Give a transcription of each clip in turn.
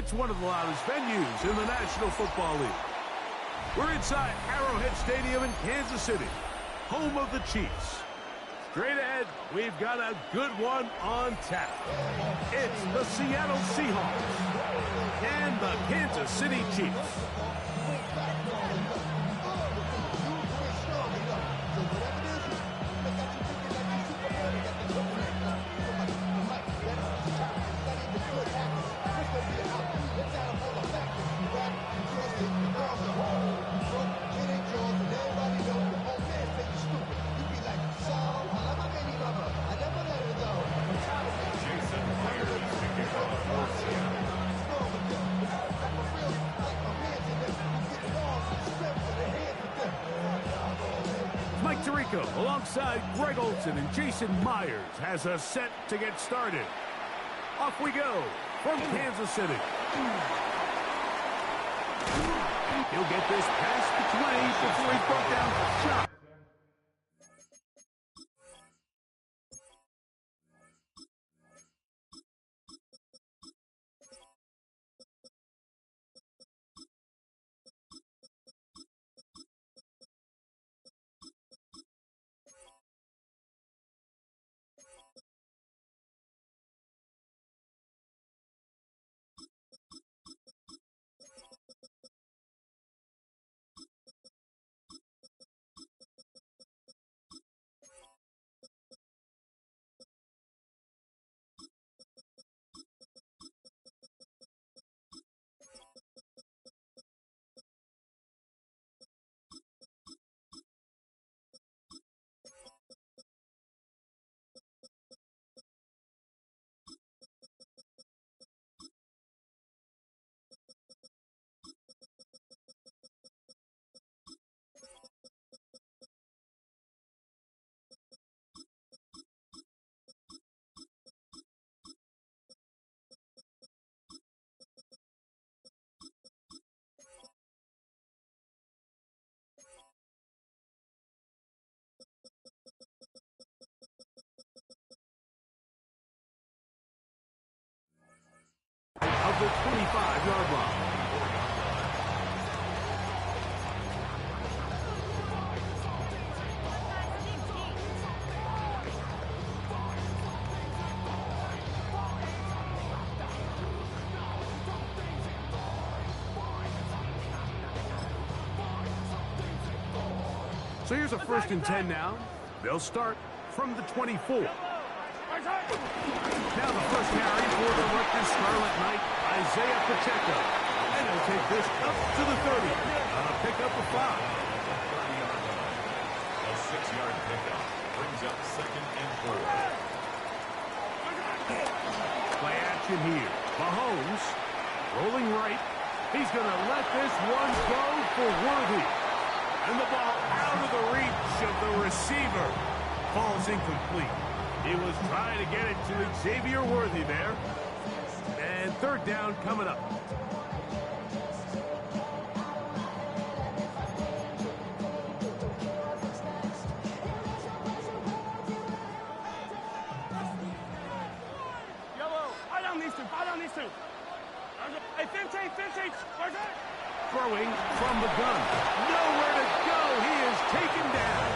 It's one of the loudest venues in the National Football League. We're inside Arrowhead Stadium in Kansas City, home of the Chiefs. Straight ahead, we've got a good one on tap. It's the Seattle Seahawks and the Kansas City Chiefs. Alongside Greg Olsen and Jason Myers has us set to get started. Off we go from Kansas City. He'll get this past the 20 before he's brought down for shot. Of the 25-yard line. So here's a 1st and 10 now. They'll start from the 24. Now the first carry for the Rutgers Scarlet Knight, Isaiah Pacheco. And he'll take this up to the 30. Pick up a 5. A 6-yard pickup brings up 2nd and 4. Play action here. Mahomes rolling right. He's going to let this one go for Worthy. And the ball out of the reach of the receiver. Falls incomplete. He was trying to get it to Xavier Worthy there. And 3rd down coming up. Yellow, I don't need to. Hey, 15. Throwing from the gun. Nowhere to go. He is taken down.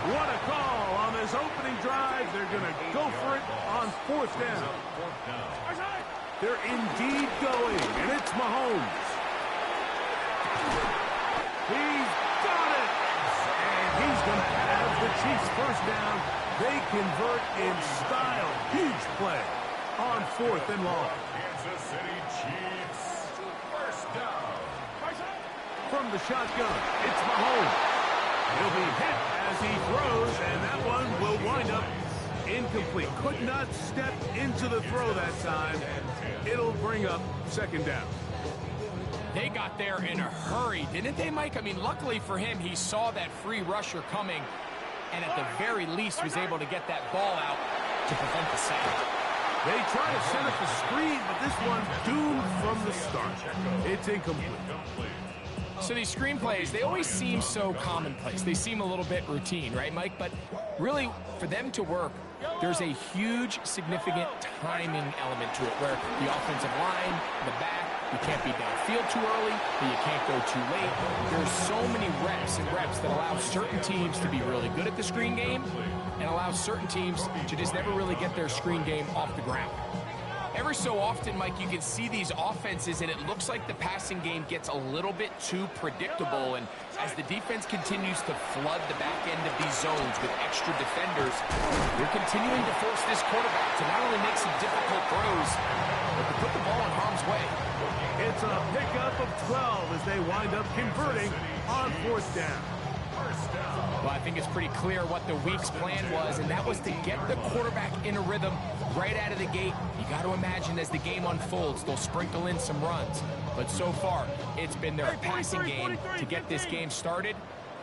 What a call on this opening drive. They're going to go for it on 4th down. They're indeed going, and it's Mahomes. He's got it. And he's going to have the Chiefs 1st down. They convert in style. Huge play on 4th and long. Kansas City Chiefs 1st down. From the shotgun, it's Mahomes. He'll be hit as he throws, and that one will wind up incomplete. Could not step into the throw that time. It'll bring up 2nd down. They got there in a hurry, didn't they, Mike? I mean, luckily for him, he saw that free rusher coming, and at the very least was able to get that ball out to prevent the sack. They try to set up the screen, but this one doomed from the start. It's incomplete. So these screenplays, they always seem so commonplace. They seem a little bit routine, right, Mike? But really, for them to work, there's a huge, significant timing element to it, where the offensive line, the back, you can't be downfield too early, but you can't go too late. There's so many reps and reps that allow certain teams to be really good at the screen game and allow certain teams to just never really get their screen game off the ground. Every so often, Mike, you can see these offenses, and it looks like the passing game gets a little bit too predictable. And as the defense continues to flood the back end of these zones with extra defenders, they're continuing to force this quarterback to not only make some difficult throws, but to put the ball in harm's way. It's a pickup of 12 as they wind up converting on 4th down. Well, I think it's pretty clear what the week's plan was, and that was to get the quarterback in a rhythm right out of the gate. You got to imagine as the game unfolds, they'll sprinkle in some runs. But so far, it's been their passing game to get this game started,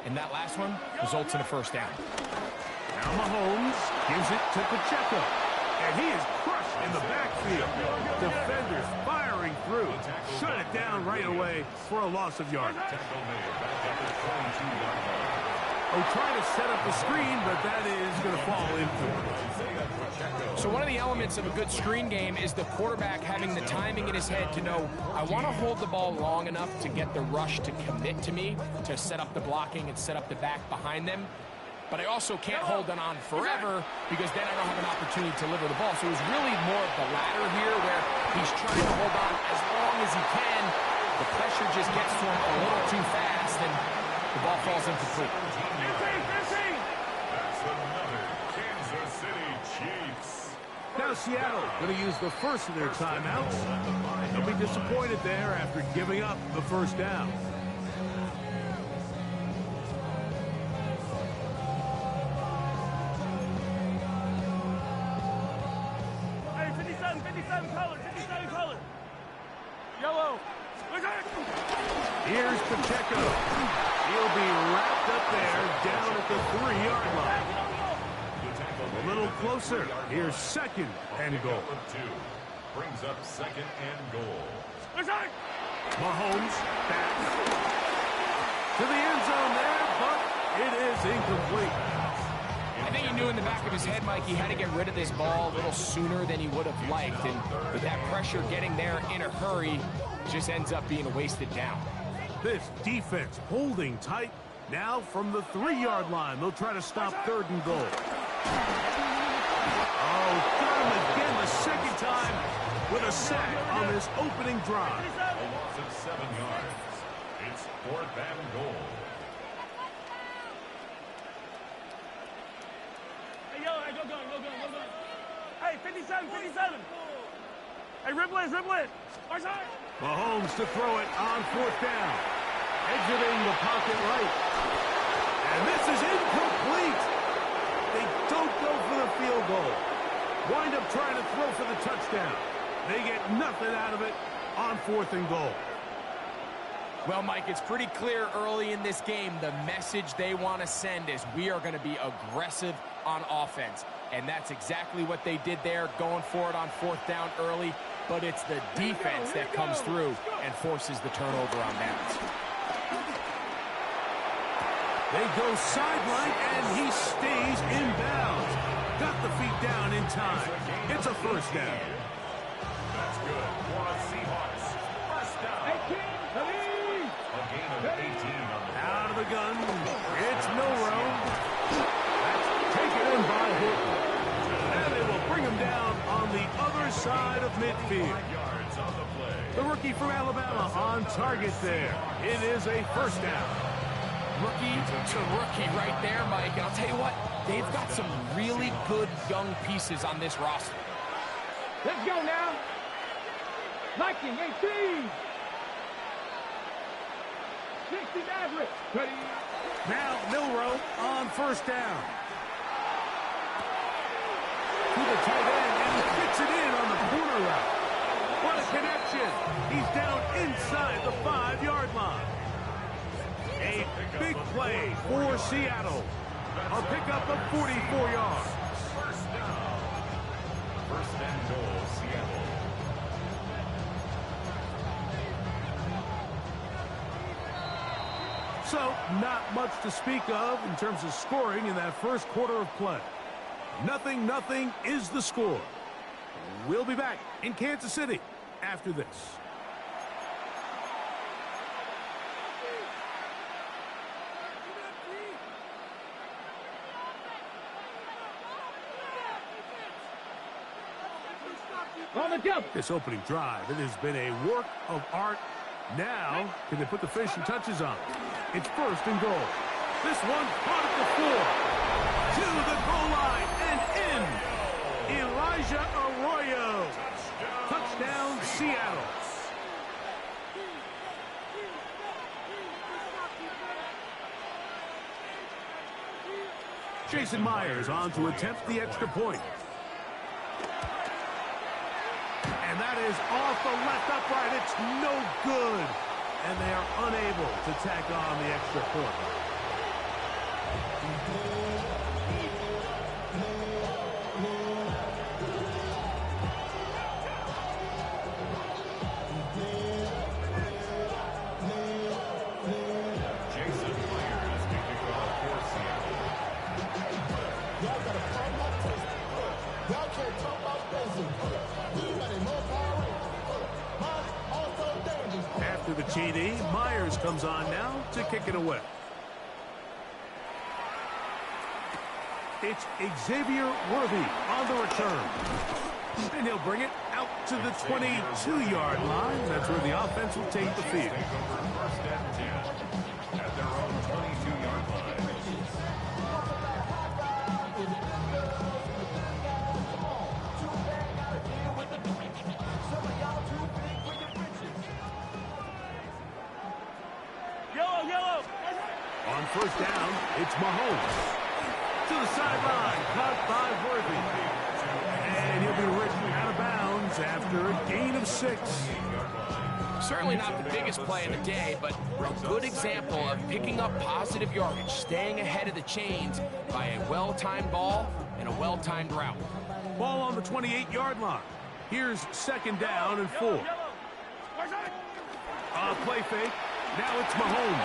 and that last one results in a 1st down. Now Mahomes gives it to Pacheco, and he is crushed in the backfield. Defenders firing through. Shut it down right away for a loss of yardage. Oh, trying to set up the screen, but that is going to fall into. So one of the elements of a good screen game is the quarterback having the timing in his head to know, I want to hold the ball long enough to get the rush to commit to me, to set up the blocking and set up the back behind them. But I also can't hold it on forever because then I don't have an opportunity to deliver the ball. So it was really more of the latter here where he's trying to hold on as long as he can. The pressure just gets to him a little too fast, and the ball falls incomplete. That's another Kansas City Chiefs. Now Seattle going to use the first of their timeouts. They'll be disappointed there after giving up the 1st down. Hey, 57 color, 57 color. Yellow. Here's Pacheco. He'll be wrapped up there down at the 3-yard line. A little closer. Here's 2nd and goal. Brings up 2nd and goal. Mahomes back to the end zone there, but it is incomplete. I think he knew in the back of his head, Mike, he had to get rid of this ball a little sooner than he would have liked. And with that pressure getting there in a hurry, just ends up being a wasted down. This defense holding tight. Now from the 3-yard line, they'll try to stop 3rd and goal. Oh, got him again the 2nd time with a sack on this opening drive. A loss of 7 yards. It's 4th and goal. Hey, yo, hey, go. Hey, 57. Hey, ribble it. Mahomes to throw it on 4th down. Exiting the pocket right. And this is incomplete. They don't go for the field goal. Wind up trying to throw for the touchdown. They get nothing out of it on 4th and goal. Well, Mike, it's pretty clear early in this game the message they want to send is we are going to be aggressive on offense. And that's exactly what they did there, going for it on 4th down early. But it's the defense that comes through and forces the turnover on downs. They go sideline, and he stays in bounds. Got the feet down in time. It's a 1st down. That's good for a Seahawks. 1st down. A gain of 18 on the play. Out of the gun. It's Milrow. That's taken in by Horton. And they will bring him down on the other side of midfield. Yards on the play. The rookie from Alabama on target there. It is a 1st down. Rookie to rookie right there, Mike. And I'll tell you what, they've got some really good young pieces on this roster. Let's go now. 1918. 60 Maverick. Ready. Now Milrow on 1st down. To the tight end, and he fits it in on the corner route. What a connection. He's down inside the 5-yard line. A big play for Seattle. A pickup of 44 yards. 1st down. 1st and goal, Seattle. So, not much to speak of in terms of scoring in that first quarter of play. 0-0 is the score. We'll be back in Kansas City after this. On the jump. This opening drive, it has been a work of art. Now, can they put the finishing touches on? It's first and goal. This one caught at the 4. To the goal line and in. Elijah Arroyo. Touchdown, Seattle. Jason Myers on to attempt the extra point. And that is off the left upright. It's no good. And they are unable to tack on the extra point. Jason Myers to kick off for Seattle. Y'all got a problem like this. Y'all can't talk about basic. After the TD, Myers comes on now to kick it away. It's Xavier Worthy on the return. And he'll bring it out to the 22-yard line. That's where the offense will take the field. Take over first and 10 at their own 22-yard line. Yellow. On first down, it's Mahomes. To the sideline, caught by Worthy. And he'll be written out of bounds after a gain of 6. Certainly not the biggest play of the day, but a good example of picking up positive yardage, staying ahead of the chains by a well-timed ball and a well-timed route. Ball on the 28-yard line. Here's second down and 4. Play fake. Now it's Mahomes.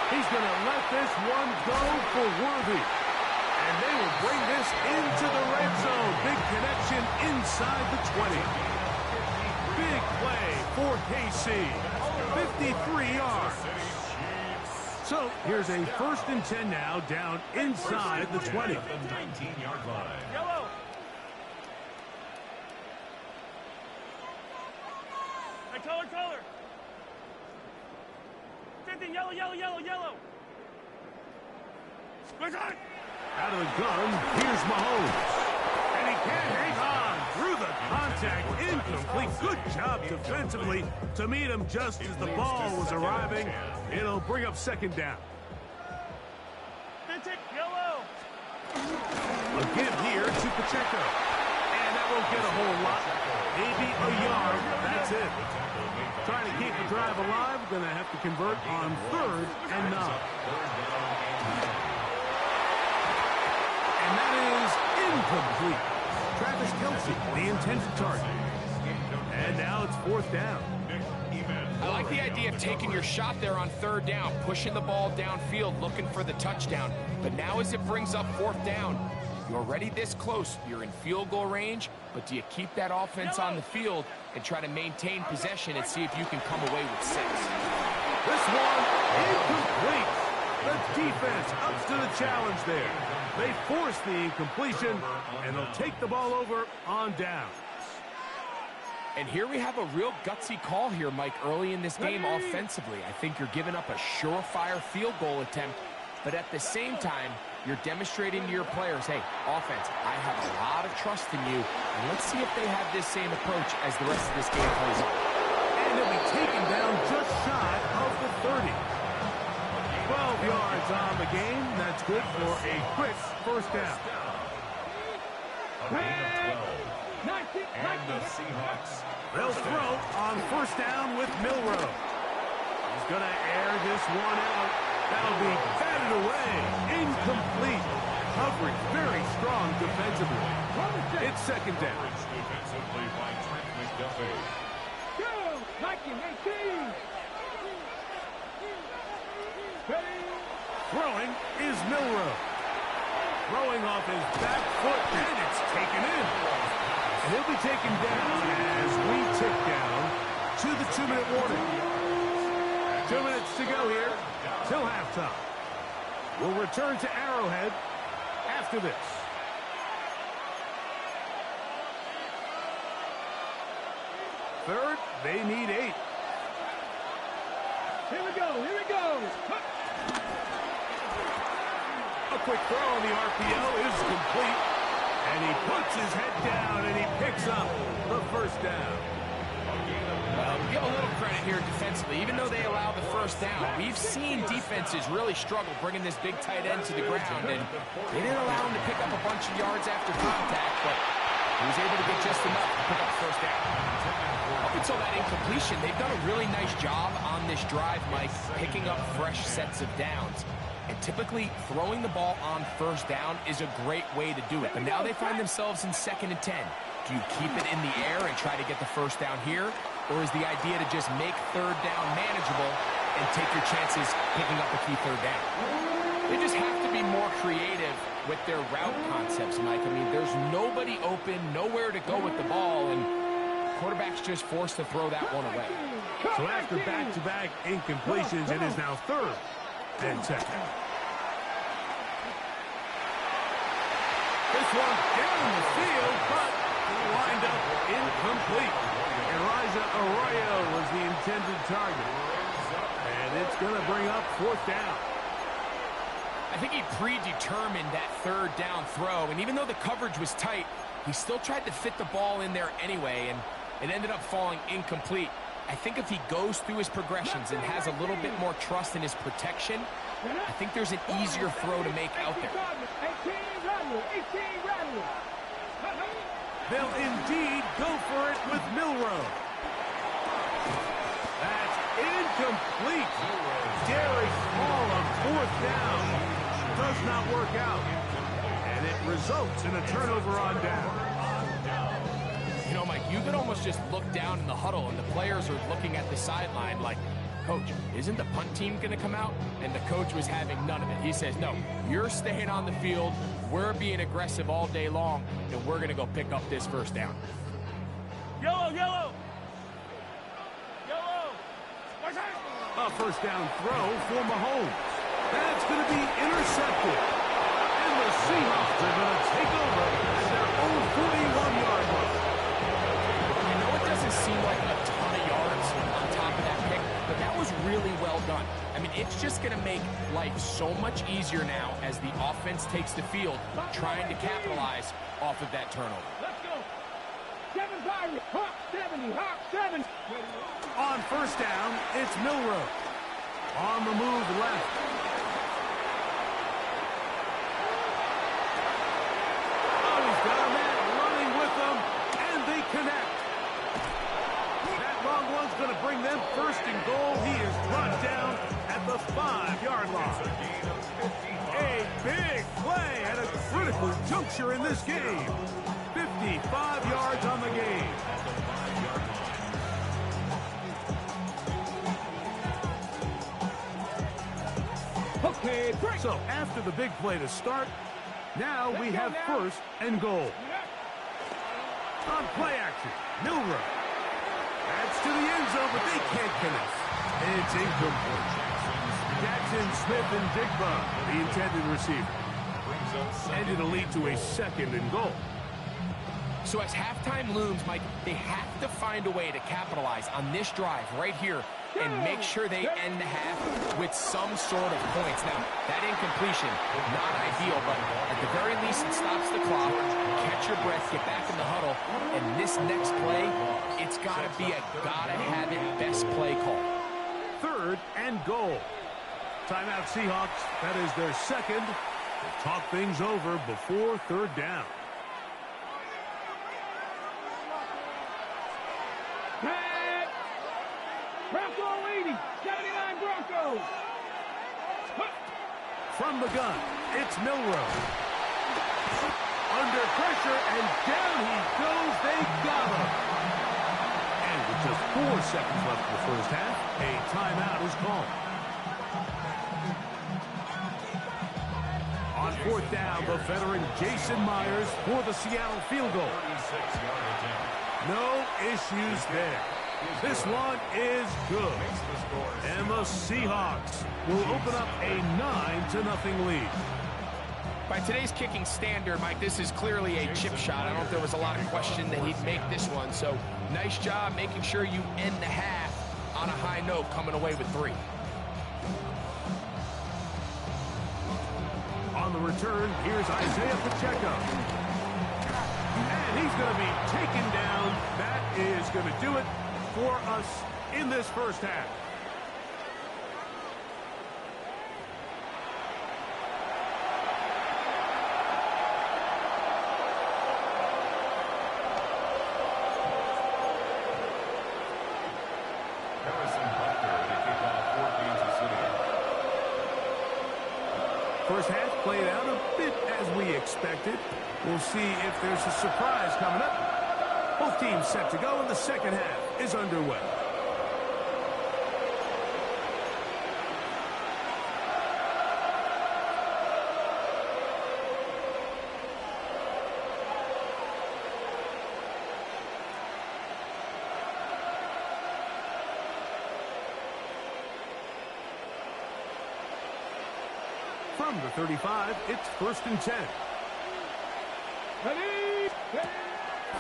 He's going to let this one go for Worthy. And they will bring this into the red zone. Big connection inside the 20. Big play for KC. 53 yards. So here's a first and 10 now down inside the 20. 19-yard line. Yellow. Hey, color. 15, yellow. Out of the gun, here's Mahomes. And he can't hang on through the contact. Incomplete. Good job defensively to meet him just as the ball was arriving. It'll bring up second down. Yellow. A give here to Pacheco. And that won't get a whole lot. Maybe a yard. That's it. Trying to keep the drive alive. Going to have to convert on third and 9. And that is incomplete. Travis Kelce, the intended target. And now it's fourth down. I like the idea of taking your shot there on third down, pushing the ball downfield, looking for the touchdown. But now as it brings up fourth down, you're already this close. You're in field goal range, but do you keep that offense on the field and try to maintain possession and see if you can come away with 6? This one incomplete. The defense up to the challenge there. They force the incompletion, and they'll take the ball over on downs. And here we have a real gutsy call here, Mike, early in this game offensively. I think you're giving up a surefire field goal attempt, but at the same time, you're demonstrating to your players, hey, offense, I have a lot of trust in you, and let's see if they have this same approach as the rest of this game plays out. And he'll be taken down just shy of the 30. 12 yards on the game. That's good for a quick first down. A gain of 12. And the Seahawks. They'll throw on first down with Milroe. He's going to air this one out. That'll be batted away. Incomplete. Coverage very strong defensively. It's second down. Coverage defensively by Trent McDuffie. Go, Mikey, 18. Throwing is Milroe. Throwing off his back foot, and it's taken in. And he'll be taken down as we tick down to the 2-minute warning. 2 minutes to go here till halftime. We'll return to Arrowhead after this. Third, they need 8. Here we go, here we go. A quick throw on the RPO is complete. And he puts his head down and he picks up the first down. Well, give a little credit here defensively. Even though they allow the first down, we've seen defenses really struggle bringing this big tight end to the ground. And they didn't allow him to pick up a bunch of yards after contact, but he was able to get just enough to pick up the first down. Up until that incompletion, they've done a really nice job on this drive, Mike, picking up fresh sets of downs. And typically, throwing the ball on first down is a great way to do it. But now they find themselves in 2nd and 10. Do you keep it in the air and try to get the first down here? Or is the idea to just make third down manageable and take your chances picking up a key third down? They just have to be more creative with their route concepts, Mike. I mean, there's nobody open, nowhere to go with the ball, and quarterback's just forced to throw that one away. So after back-to-back incompletions, it is now 3rd and 10. This one down the field, but lined up incomplete. Elijah Arroyo was the intended target. And it's going to bring up 4th down. I think he predetermined that 3rd down throw, and even though the coverage was tight, he still tried to fit the ball in there anyway, and it ended up falling incomplete. I think if he goes through his progressions and has a little bit more trust in his protection, I think there's an easier throw to make out there. They'll indeed go for it with Milroe. That's incomplete. Derek Hall on 4th down does not work out. And it results in a turnover on down. You know, Mike, you could almost just look down in the huddle, and the players are looking at the sideline like, Coach, isn't the punt team going to come out? And the coach was having none of it. He says, no, you're staying on the field. We're being aggressive all day long, and we're going to go pick up this first down. Yellow, yellow. Yellow. A first down throw for Mahomes. That's going to be intercepted. And the Seahawks are going to take over at their own 41-yard line. I know it doesn't seem like a ton of yards on top of that pick, but that was really well done. I mean, it's just going to make life so much easier now as the offense takes the field, trying to capitalize off of that turnover. Let's go. 7-5, Hawk 70, Hawk 7. On first down, it's Milroe. On the move left. Oh, he's got a man running with them, and they connect. That long one's going to bring them 1st and goal. He is brought down at the 5-yard line. A big play at a critical juncture in this game. 55 yards on the game. Okay, break. So after the big play to start, now we have 1st and goal. On play action, Milroe. That's to the end zone, but they can't connect. It's incomplete. Jackson, Smith, and Digba, the intended receiver. And it'll lead to a 2nd and goal. So as halftime looms, Mike, they have to find a way to capitalize on this drive right here and make sure they end the half with some sort of points. Now, that incompletion, not ideal, but at the very least, it stops the clock. Catch your breath, get back in the huddle, and this next play, it's got to be a gotta-have-it best play call. 3rd and goal. Timeout Seahawks. That is their 2nd. They'll talk things over before 3rd down. Bronco 80, 79 Broncos. From the gun, it's Milroe. Under pressure, and down he goes. They got him. And with just 4 seconds left in the first half, a timeout is called. fourth down, the veteran Jason Myers for the Seattle field goal. 36-yard attempt. No issues there. This one is good. And the Seahawks will open up a 9-0 lead. By today's kicking standard, Mike, this is clearly a chip shot. I don't know if there was a lot of question that he'd make this one. So nice job making sure you end the half on a high note, coming away with 3. On the return, here's Isaiah Pacheco. And he's going to be taken down. That is going to do it for us in this first half. First half played out a bit as we expected. We'll see if there's a surprise coming up. Both teams set to go, and the second half is underway. From the 35, it's 1st and 10.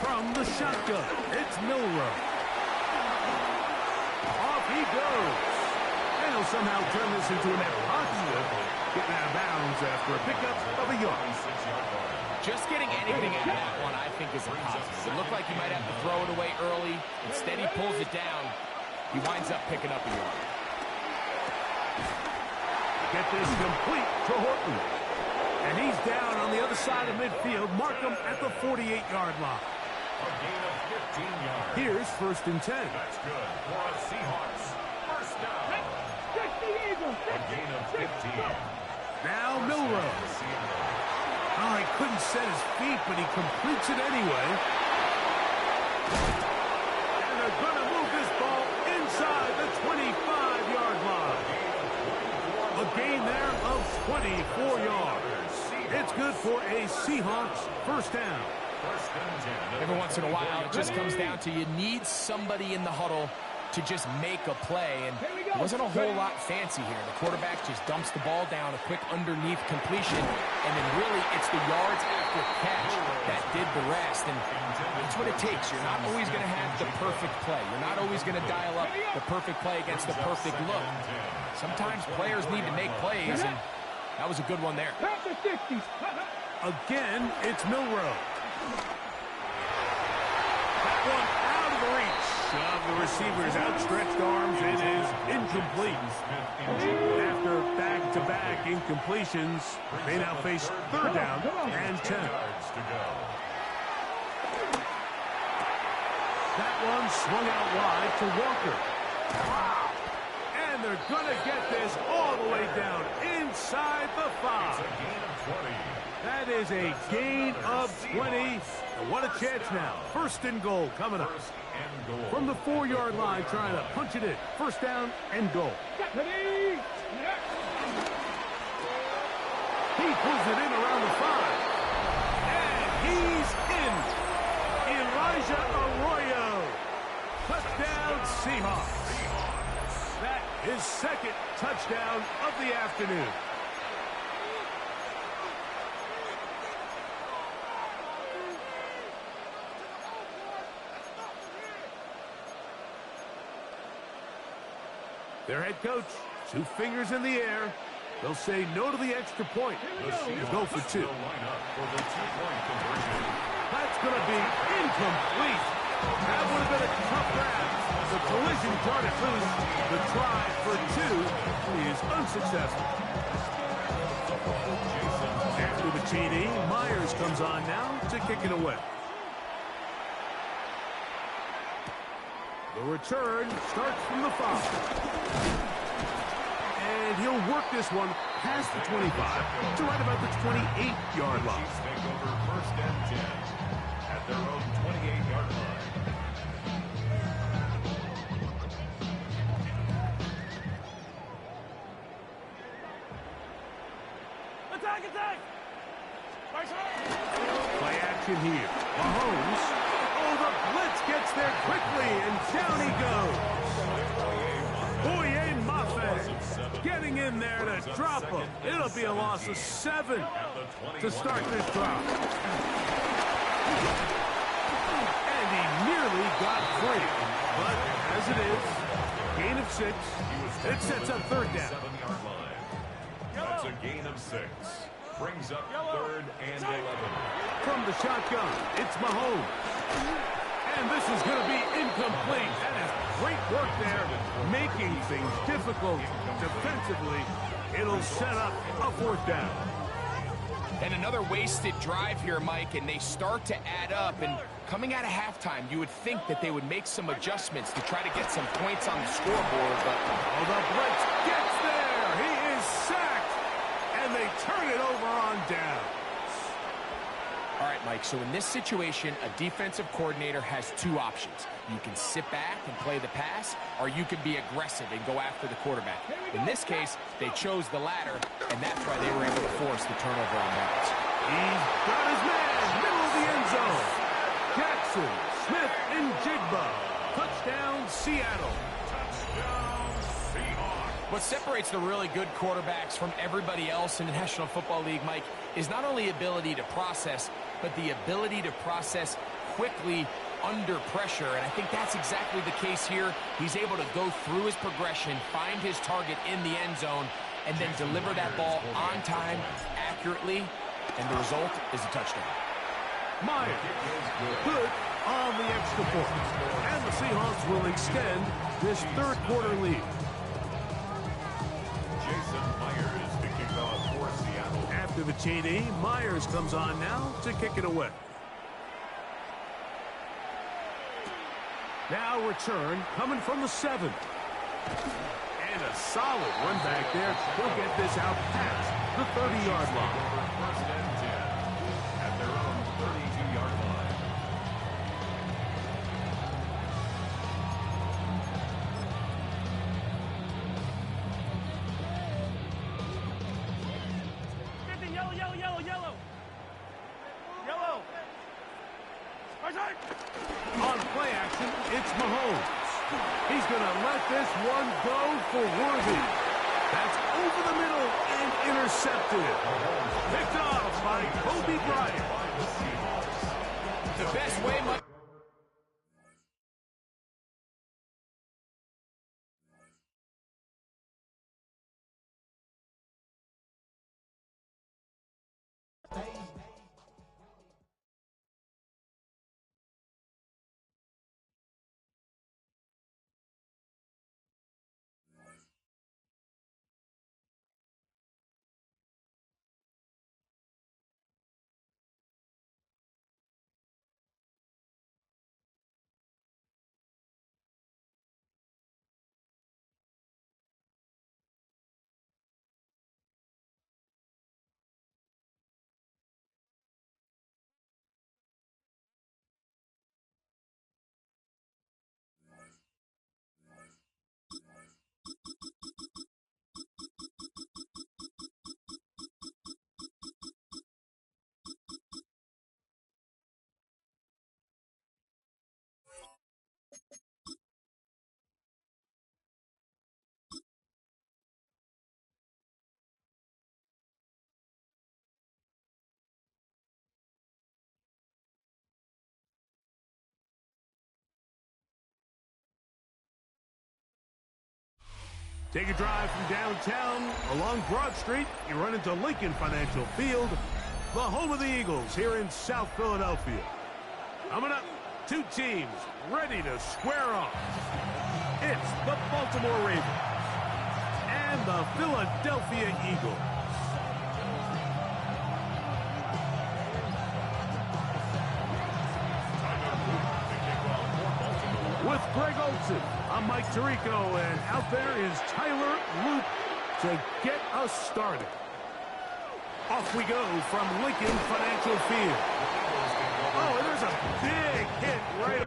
From the shotgun, it's Milroe. Off he goes. And he'll somehow turn this into a net positive, getting out of bounds after a pickup of a yard. Just getting anything out of that one, I think, is a positive. It looked like he might have to throw it away early. Instead, he pulls it down. He winds up picking up a yard. Get this complete to Horton. And he's down on the other side of midfield. Mark him at the 48-yard line. A gain of 15 yards. Here's 1st and 10. That's good for a Seahawks. First down. A gain of 15. Now Milroe. Oh, he couldn't set his feet, but he completes it anyway. And they're going to move this ball inside the 25-yard line. A gain there of 24 yards. It's good for a Seahawks first down. Every once in a while, it just comes down to you need somebody in the huddle to just make a play. And it wasn't a whole lot fancy here. The quarterback just dumps the ball down, a quick underneath completion, and then really it's the yards after catch that did the rest. And that's what it takes. You're not always going to have the perfect play. You're not always going to dial up the perfect play against the perfect look. Sometimes players need to make plays, and that was a good one there. Again, it's Milroe. That one out of the reach of the receiver's outstretched arms. It is incomplete. After back-to-back incompletions, they now face 3rd down and 10. That one swung out wide to Walker. And they're going to get this all the way down inside the 5. That is a gain of 20. And what a chance now. 1st and goal coming up. From the 4-yard line, trying to punch it in. 1st down and goal. He pulls it in around the 5. And he's in. Elijah Arroyo. Touchdown Seahawks. That is 2nd touchdown of the afternoon. Their head coach, 2 fingers in the air. They'll say no to the extra point. They'll go for 2. That's going to be incomplete. That would have been a tough grab. The collision brought it loose. The try for 2 is unsuccessful. After the TD, Myers comes on now to kick it away. The return starts from the 5. And he'll work this one past the 25 to right about the 28-yard line. Take over 1st and 10 at their own 28-yard line. Attack, attack! Play action here. Mahomes. Oh, the blitz gets there quickly, and down he goes. Boye Mafe getting in there to drop him. It'll be a loss of 7 to start this drive. And he nearly got free. But as it is, gain of 6. It sets up third down. That's a gain of 6. Brings up 3rd and 11. From the shotgun, it's Mahomes. And this is going to be incomplete. That is great work there, making things difficult defensively. It'll set up a 4th down. And another wasted drive here, Mike, and they start to add up. And coming out of halftime, you would think that they would make some adjustments to try to get some points on the scoreboard, but oh, the blitz gets there. He is sacked, and they turn it over on down. All right, Mike, so in this situation, a defensive coordinator has 2 options. You can sit back and play the pass, or you can be aggressive and go after the quarterback. In this case, they chose the latter, and that's why they were able to force the turnover on downs. He's got his man, middle of the end zone. Jackson, Smith, and Jigba. Touchdown, Seattle. What separates the really good quarterbacks from everybody else in the National Football League, Mike, is not only ability to process, but the ability to process quickly under pressure. And I think that's exactly the case here. He's able to go through his progression, find his target in the end zone, and then deliver that ball on time, accurately, and the result is a touchdown. Myers, good on the extra point. And the Seahawks will extend this 3rd quarter lead. After the TD, Myers comes on now to kick it away. Now return coming from the 7. And a solid run back there. He'll get this out past the 30-yard line. First and 10 at their own 32-yard line. On play action, it's Mahomes. He's going to let this one go for Worthy. That's over the middle and intercepted. Picked off by Kobe Bryant. The best way, Mike. Take a drive from downtown along Broad Street. You run into Lincoln Financial Field, the home of the Eagles here in South Philadelphia. Coming up, 2 teams ready to square off. It's the Baltimore Ravens and the Philadelphia Eagles. With Greg Olson, I'm Mike Tirico, and out there is Tyler Luke to get us started. Off we go from Lincoln Financial Field. Oh, and there's a big hit right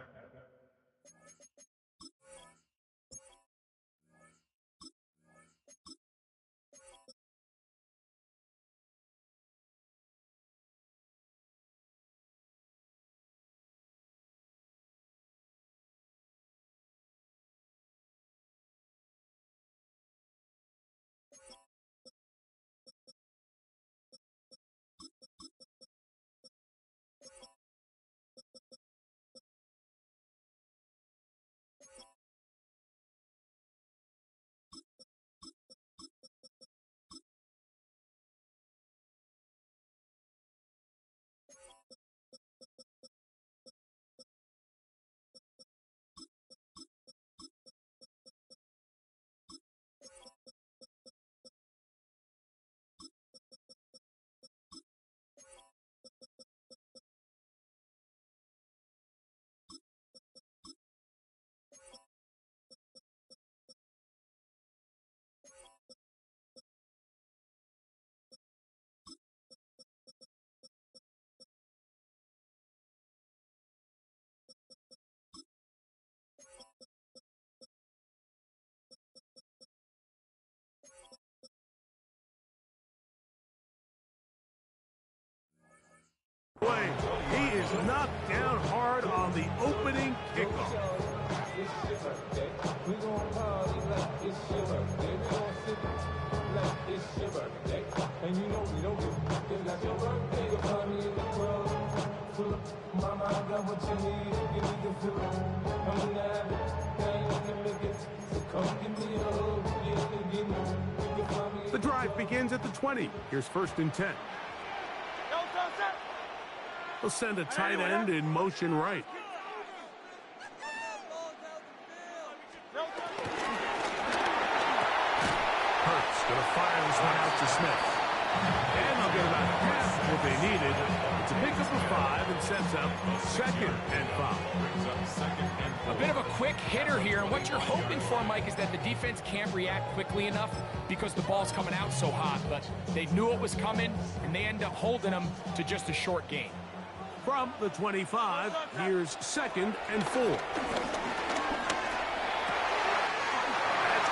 is knocked down hard on the opening kickoff. The drive begins at the 20. Here's 1st and 10. They'll send a tight end in motion right. Hurts going to fire this one out to Smith. And they'll get about half what they needed. It's a pickup of 5 and sets up 2nd and 5. A bit of a quick hitter here, and what you're hoping for, Mike, is that the defense can't react quickly enough because the ball's coming out so hot, but they knew it was coming, and they end up holding them to just a short gain. From the 25, here's 2nd and 4. That's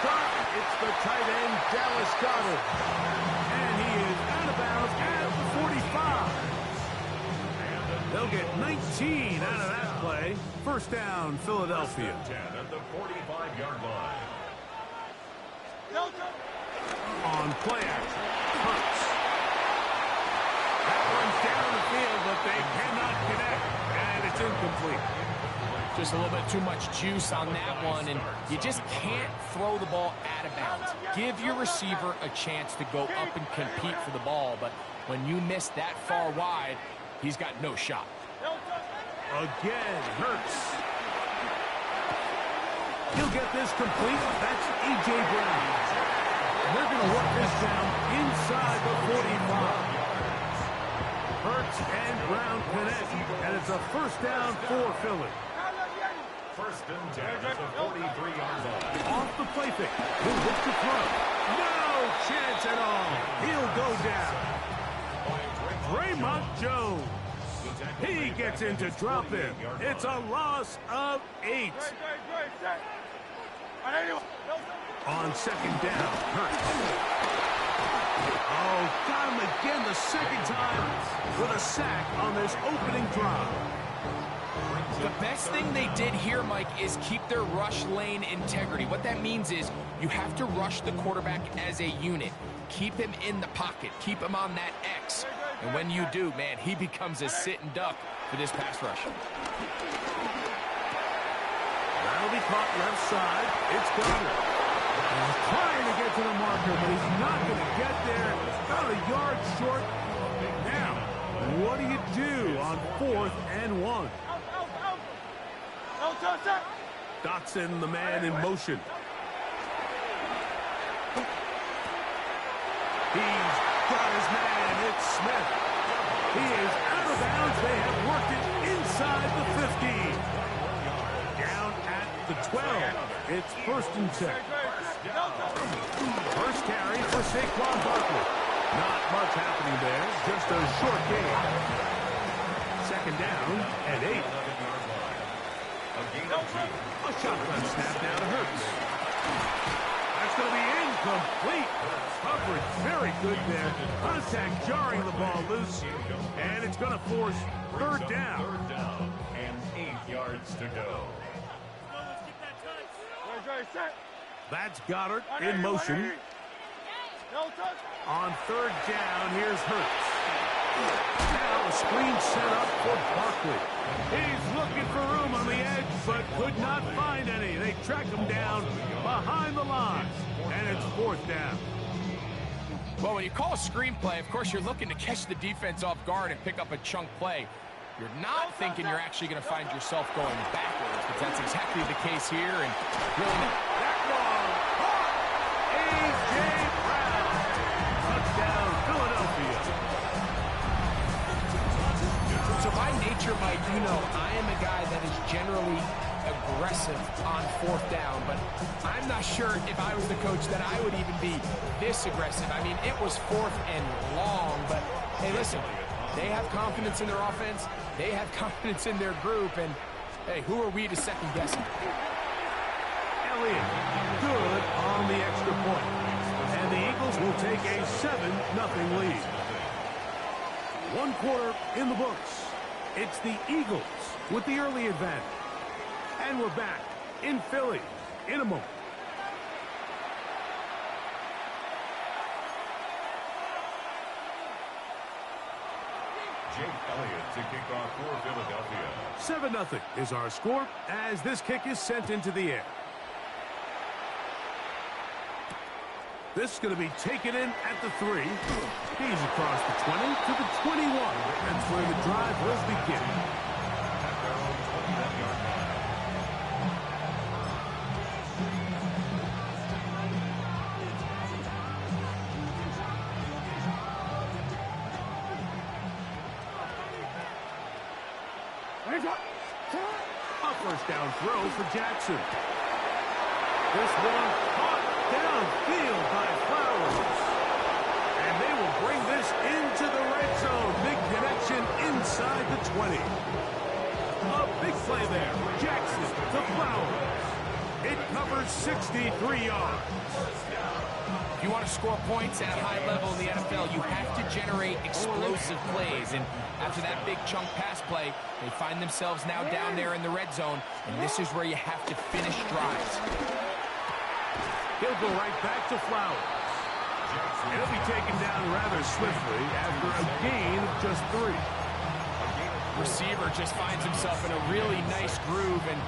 caught. It's the tight end, Dallas Goedert. And he is out of bounds at the 45. They'll get 19 out of that play. 1st down, Philadelphia. 10 at the 45-yard line. On play action, Hurts. That one's down the field, but they cannot connect, and it's incomplete. Just a little bit too much juice on that one, and you just can't throw the ball out of bounds. Give your receiver a chance to go up and compete for the ball, but when you miss that far wide, he's got no shot. Again, Hurts. He'll get this complete. That's A.J. Brown. They're going to work this down inside the 45. Hurts and Brown connect, and it's a 1st down for Philly. 1st and 10 at the 43-yard line. Off the play fake. He'll look to throw. No chance at all. He'll go down. Draymond Jones. He gets in to drop him. It's a loss of 8. On 2nd down, Hurts. Oh, got him again the 2nd time with a sack on this opening drive. The best thing they did here, Mike, is keep their rush lane integrity. What that means is you have to rush the quarterback as a unit. Keep him in the pocket. Keep him on that X. And when you do, man, he becomes a sit and duck for this pass rush. That'll be caught left side. It's Goedert. He's trying to get to the marker, but he's not going to get there. About a yard short. Now, what do you do on 4th and 1? Dotson, the man in motion. He's got his man. It's Smith. He is out of bounds. They have worked it inside the 15. Down at the 12. It's 1st and 10. First carry for Saquon Barkley. Not much happening there. Just a short gain. 2nd down and 8. A shotgun snap now to Hurts. That's going to be incomplete. Coverage very good there. Contact jarring the ball loose. And it's going to force 3rd down. 3rd down and 8 yards to go. That's Goedert in motion. On 3rd down, here's Hurts. Now a screen set up for Barkley. He's looking for room on the edge, but could not find any. They track him down behind the line, and it's 4th down. Well, when you call a screenplay, of course, you're looking to catch the defense off guard and pick up a chunk play. You're not thinking you're actually going to find yourself going backwards, but that's exactly the case here. And really, that ball caught. A.J. Brown. Touchdown, Philadelphia. so by nature, Mike, you know, I am a guy that is generally aggressive on 4th down, but I'm not sure if I was the coach that I would even be this aggressive. I mean, it was 4th and long, but hey, listen, they have confidence in their offense, they have confidence in their group, and hey, who are we to second guess it? Elliott, good on the extra point. And the Eagles will take a 7-0 lead. 1 quarter in the books. It's the Eagles with the early advantage. And we're back in Philly in a moment. Jake Elliott to kick off for Philadelphia. 7-0 is our score as this kick is sent into the air. This is going to be taken in at the 3. He's across the 20 to the 21. That's where the drive will begin. At their own 21-yard line. A first down throw for Jackson. This one caught downfield by Flowers. And they will bring this into the red zone. Big connection inside the 20. A big play there. Jackson to Flowers. It covers 63 yards. If you want to score points at a high level in the NFL, you have to generate explosive plays. And after that big chunk pass play, they find themselves now down there in the red zone. And this is where you have to finish drives. He'll go right back to Flowers. And he'll be taken down rather swiftly after a gain of just 3. Receiver just finds himself in a really nice groove, and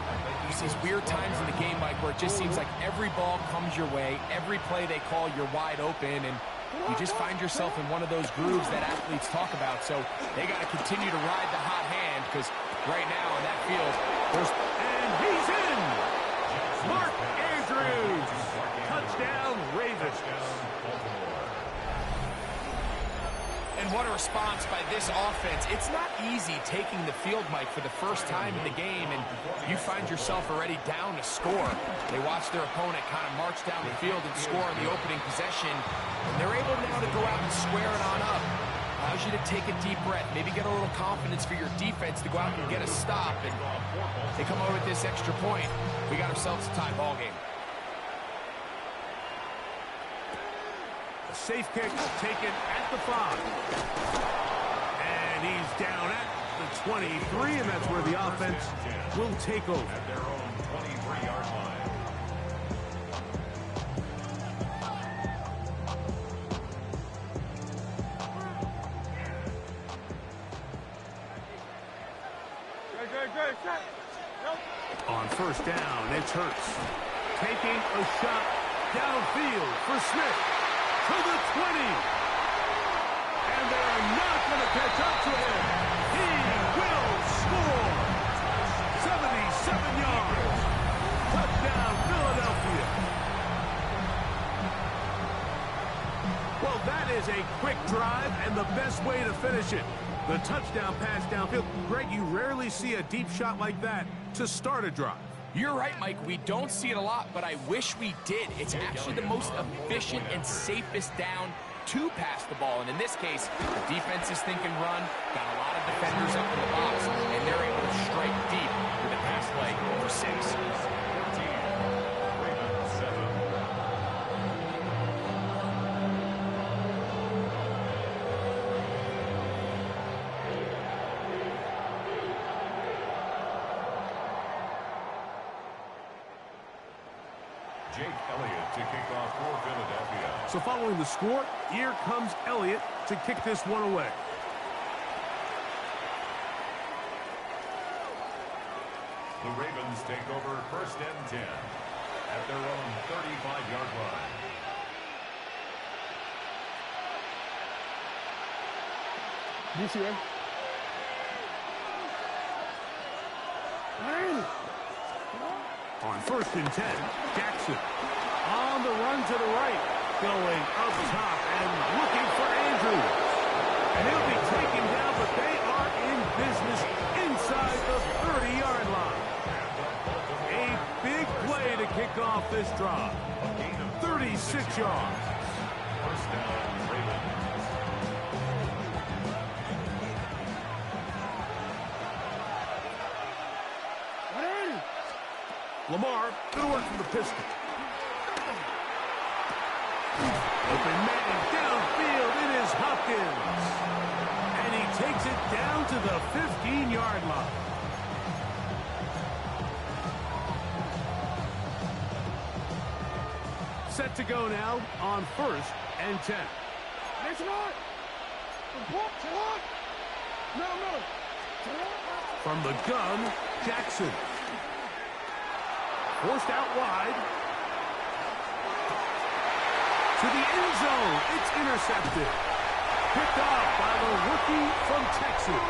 there's these weird times in the game, Mike, where it just seems like every ball comes your way, every play they call, you're wide open, and you just find yourself in one of those grooves that athletes talk about. So they got to continue to ride the hot hand, because right now in that field, and he's in! Mark Andrews! Touchdown, Ravens. And what a response by this offense. It's not easy taking the field, Mike, for the first time in the game, and you find yourself already down to score. They watch their opponent kind of march down the field and score in the opening possession, and they're able now to go out and square it on up. Allows you to take a deep breath, maybe get a little confidence for your defense to go out and get a stop, and they come over with this extra point. We got ourselves a tie ball game. Safe kick taken at the 5. And he's down at the 23, and that's where the offense will take over. At their own 23-yard line. On first down, it's Hurts. Taking a shot downfield for Smith. To the 20. And they're not going to catch up to him. He will score. 77 yards. Touchdown, Philadelphia. Well, that is a quick drive and the best way to finish it. The touchdown pass downfield. Greg, you rarely see a deep shot like that to start a drive. You're right, Mike. We don't see it a lot, but I wish we did. It's actually the most efficient and safest down to pass the ball. And in this case, the defense is thinking run, got a lot of defenders up in the box, and they're able to strike deep with a pass play for 6. Jake Elliott to kick off for Philadelphia. So following the score, here comes Elliott to kick this one away. The Ravens take over first and 10 at their own 35-yard line. This year. On first and 10, Jackson on the run to the right, going up top and looking for Andrews. And he'll be taken down, but they are in business inside the 30-yard line. A big play to kick off this drive. 36 yards. First down, Ravens. Lamar, good work from the pistol. Open man downfield, it is Hopkins. And he takes it down to the 15-yard line. Set to go now on 1st and 10. From the gun, Jackson. Forced out wide. To the end zone. It's intercepted. Picked off by the rookie from Texas.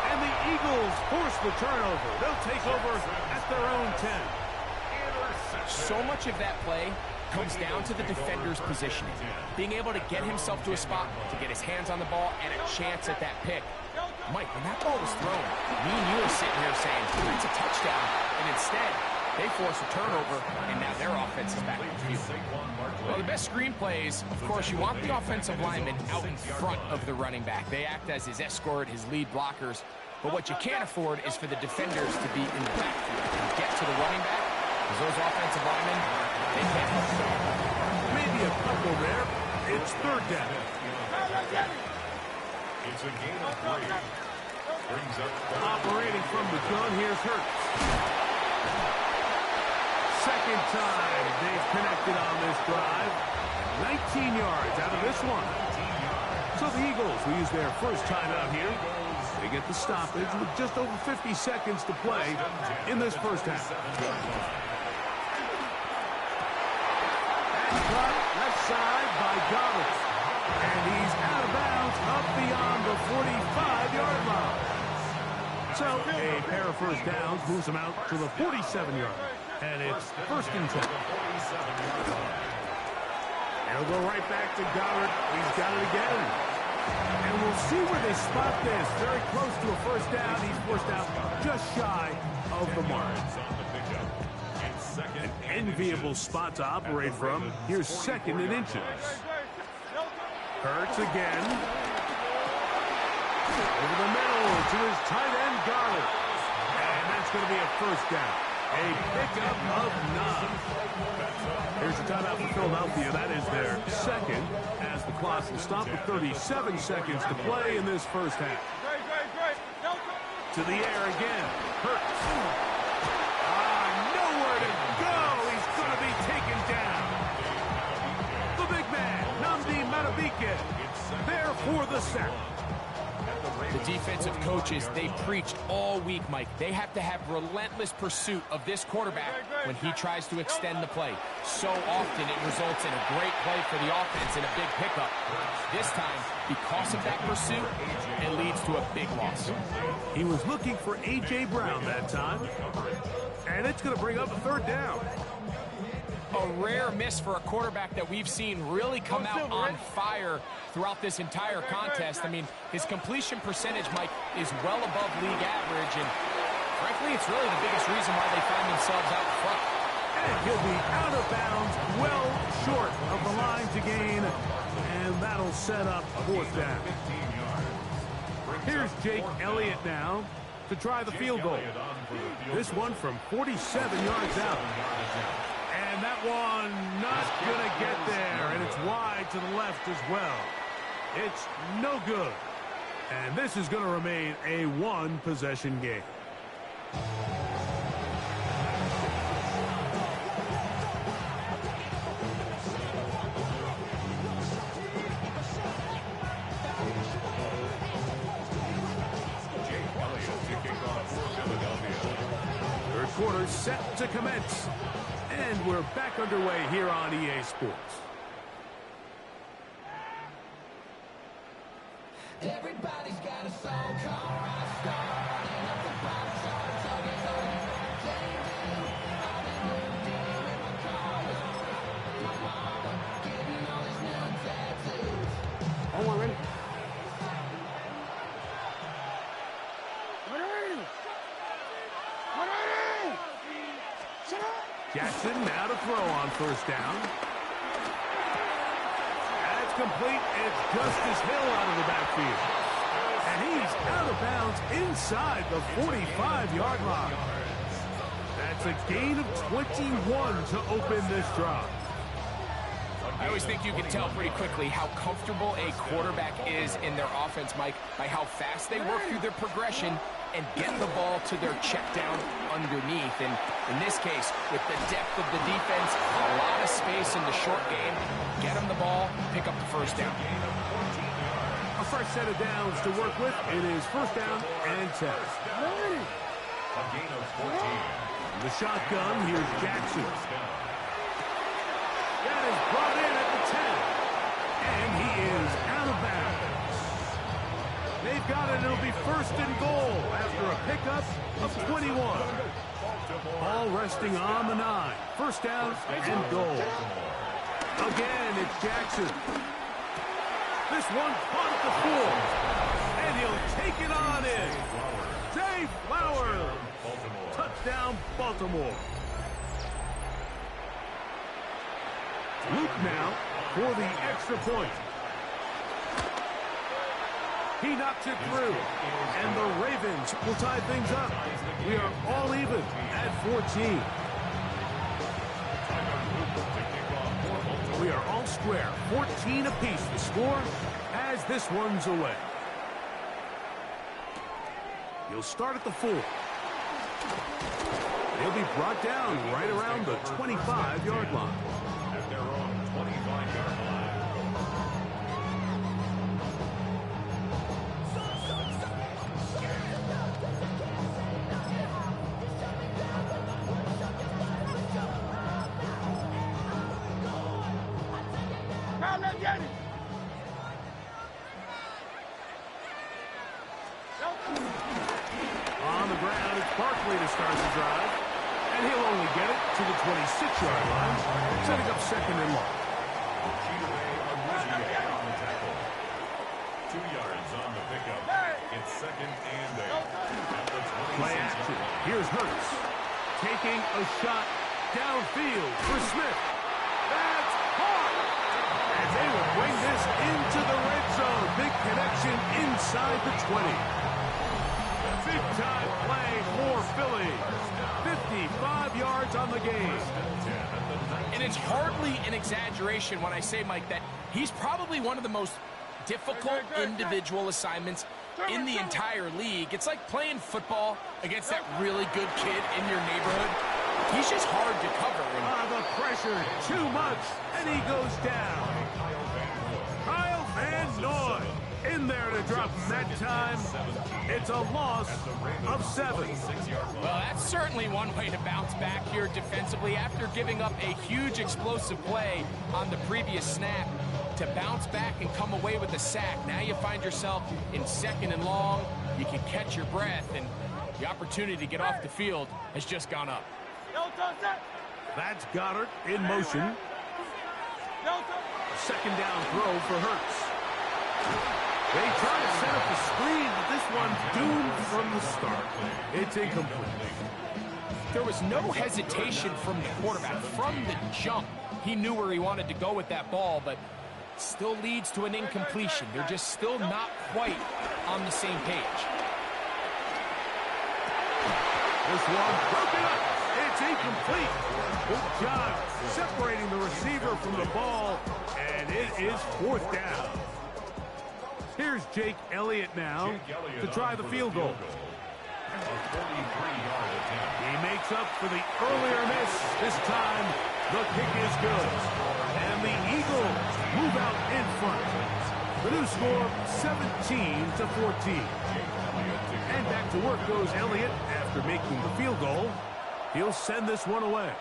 And the Eagles force the turnover. They'll take over at their own 10. So much of that play comes down to the defender's positioning. Being able to get himself to a spot, to get his hands on the ball, and a chance at that pick. Mike, when that ball was thrown, me and you were sitting here saying, it's a touchdown. And instead, they force a turnover, and now their offense is back in the field. Well, the best screen plays, of course, you want the offensive lineman out in front of the running back. They act as his escort, his lead blockers. But what you can't afford is for the defenders to be in the backfield and get to the running back, because those offensive linemen, they can't help it. Maybe a couple there. It's 3rd down. It's a gain of 3. Brings up Operating from the gun, here's Hurts. Second time they've connected on this drive. 19 yards out of this one. So the Eagles will use their first time out here. They get the stoppage with just over 50 seconds to play in this first half. And cut left side by Goddard. And he's out of bounds up beyond the 45-yard line. So a pair of first downs moves him out to the 47-yard. And it's 1st and 10. He'll go right back to Goddard. He's got it again. And we'll see where they spot this. Very close to a first down. He's forced out just shy of the mark. An enviable spot to operate from. Here's 2nd and inches. Hurts again. Over the middle to his tight end, Goddard. And that's going to be a first down. A pickup of 9. Here's the timeout for Philadelphia. That is their 2nd as the clock will stop with 37 seconds to play in this first half. To the air again. Hurts. Nowhere to go. He's going to be taken down. The big man, Nnamdi Madubuike, there for the sack. The defensive coaches, they preached all week, Mike. They have to have relentless pursuit of this quarterback when he tries to extend the play. So often it results in a great play for the offense and a big pickup. This time, because of that pursuit, it leads to a big loss. He was looking for A.J. Brown that time. And it's going to bring up a 3rd down. A rare miss for a quarterback that we've seen really come out on fire throughout this entire contest. I mean, his completion percentage, Mike, is well above league average, and frankly, it's really the biggest reason why they find themselves out front. And he'll be out of bounds, well short of the line to gain, and that'll set up 4th down. Here's Jake Elliott now to try the field goal. This one from 47 yards out. And that one not going to get there, and it's wide to the left as well. It's no good. And this is going to remain a 1-possession game. Third quarter set to commence. And we're back underway here on EA Sports. Everybody's got a song called Rockstar. And up the pop charts, all these old I've been moved in with my car. My mama getting all these new tattoos. Hold on, ready? Jackson now to throw on first down. That's complete. It's Justice Hill out of the backfield. And he's out of bounds inside the 45-yard line. That's a gain of 21 to open this drive. I always think you can tell pretty quickly how comfortable a quarterback is in their offense, Mike, by how fast they work through their progression and get the ball to their check down underneath. And in this case, with the depth of the defense, a lot of space in the short game, get them the ball, pick up the first down. A fresh set of downs to work with. It is first down and 10. A gain of 14. The shotgun, here's Jackson. That is brought in at the 10. And he is out of bounds. They've got it. It'll be first and goal after a pickup of 21. Ball resting on the 9. First down and goal. Again, it's Jackson. This one caught at the 4. And he'll take it on in. Zay Flowers. Touchdown, Baltimore. Luke now for the extra point. He knocks it through, and the Ravens will tie things up. We are all even at 14. We are all square, 14 apiece the score as this one's away. He'll start at the 4. He'll be brought down right around the 25-yard line. At their own 25-yard line. On the ground, it's Barkley to start the drive. And he'll only get it to the 26-yard line, setting up second and long. On the tackle. 2 yards on the pickup. It's second and 8. At the 26. Play action. Here's Hurts. Taking a shot downfield for Smith. That's hard. And they will bring this into the red zone. Big connection inside the 20. Big-time play for Philly. 55 yards on the game. And it's hardly an exaggeration when I say, Mike, that he's probably one of the most difficult individual assignments in the entire league. It's like playing football against that really good kid in your neighborhood. He's just hard to cover. And the pressure, too much, and he goes down. Kyle Van Noy in there to drop him that time. It's a loss of 7. Well, that's certainly one way to bounce back here defensively after giving up a huge explosive play on the previous snap. To bounce back and come away with a sack. Now you find yourself in second and long. You can catch your breath, and the opportunity to get off the field has just gone up. That's Goddard in motion. Second down throw for Hurts. They try to set up the screen, but this one's doomed from the start. It's incomplete. There was no hesitation from the quarterback. From the jump, he knew where he wanted to go with that ball, but still leads to an incompletion. They're just still not quite on the same page. This one broken up. It's incomplete. Good job separating the receiver from the ball, and it is fourth down. Here's Jake Elliott now to try the field goal. He makes up for the earlier miss. This time, the kick is good. And the Eagles move out in front. The new score, 17-14. And back to work goes Elliott after making the field goal. He'll send this one away.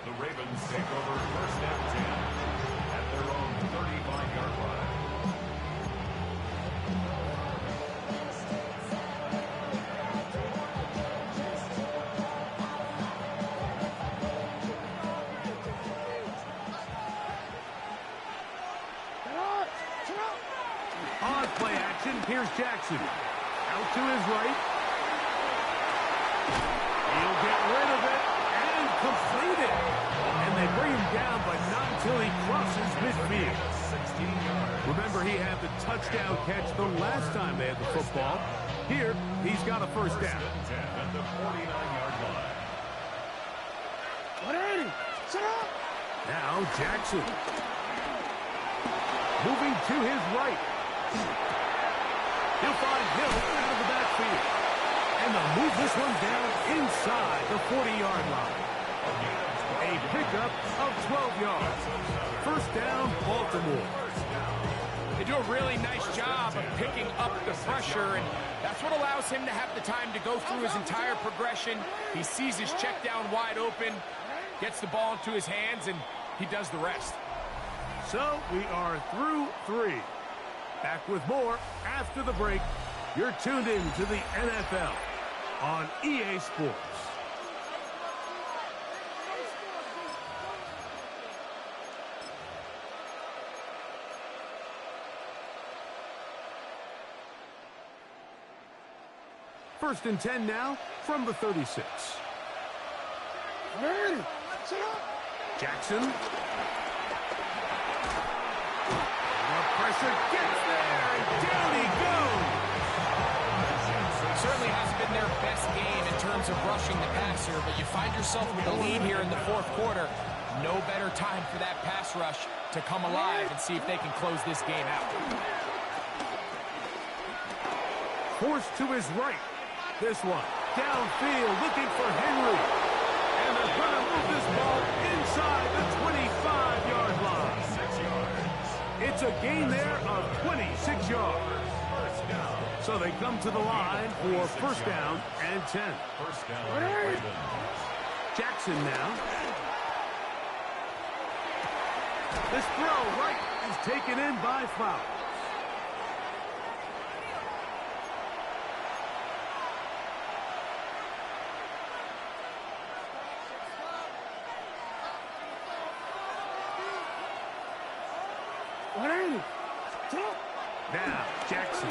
The Ravens take over first and 10 at their own 35-yard line. On play action, here's Jackson. Out to his right. He'll get rid of it and complete it. And they bring him down, but not until he crosses midfield. Remember, he had the touchdown catch the last time they had the football. Here, he's got a first down. At the 49-yard line. Now Jackson. Moving to his right. He'll find Hill out of the backfield. And they'll move this one down inside the 40-yard line. A pickup of 12 yards. First down, Baltimore. They do a really nice job of picking up the pressure, and that's what allows him to have the time to go through his entire progression. He sees his check down wide open, gets the ball into his hands, and he does the rest. So we are through 3. Back with more after the break. You're tuned in to the NFL on EA Sports. First and 10 now from the 36. Jackson. The pressure gets there, and down he goes. Certainly hasn't been their best game in terms of rushing the passer, but you find yourself with the lead here in the fourth quarter. No better time for that pass rush to come alive and see if they can close this game out. Forced to his right. This one downfield looking for Henry. And they're going to move this ball inside the 25-yard line. 6 yards. It's a gain there of 26 yards. So they come to the line for first down and 10. First down, Ravens. Jackson now. This throw right is taken in by Flowers. Now, Jackson.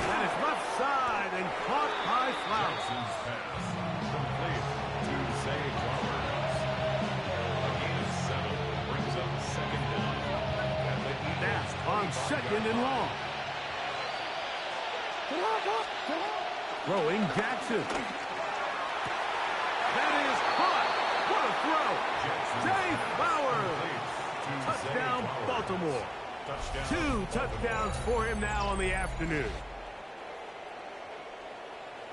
That is left side and caught by Flowers. Jackson's pass complete to Zay Flowers. A gain of 7 brings up second down. And the That's on second and long. Throwing Jackson. That is caught. What a throw. Zay Flowers. Touchdown, Baltimore. Touchdown. 2 touchdowns for him now on the afternoon.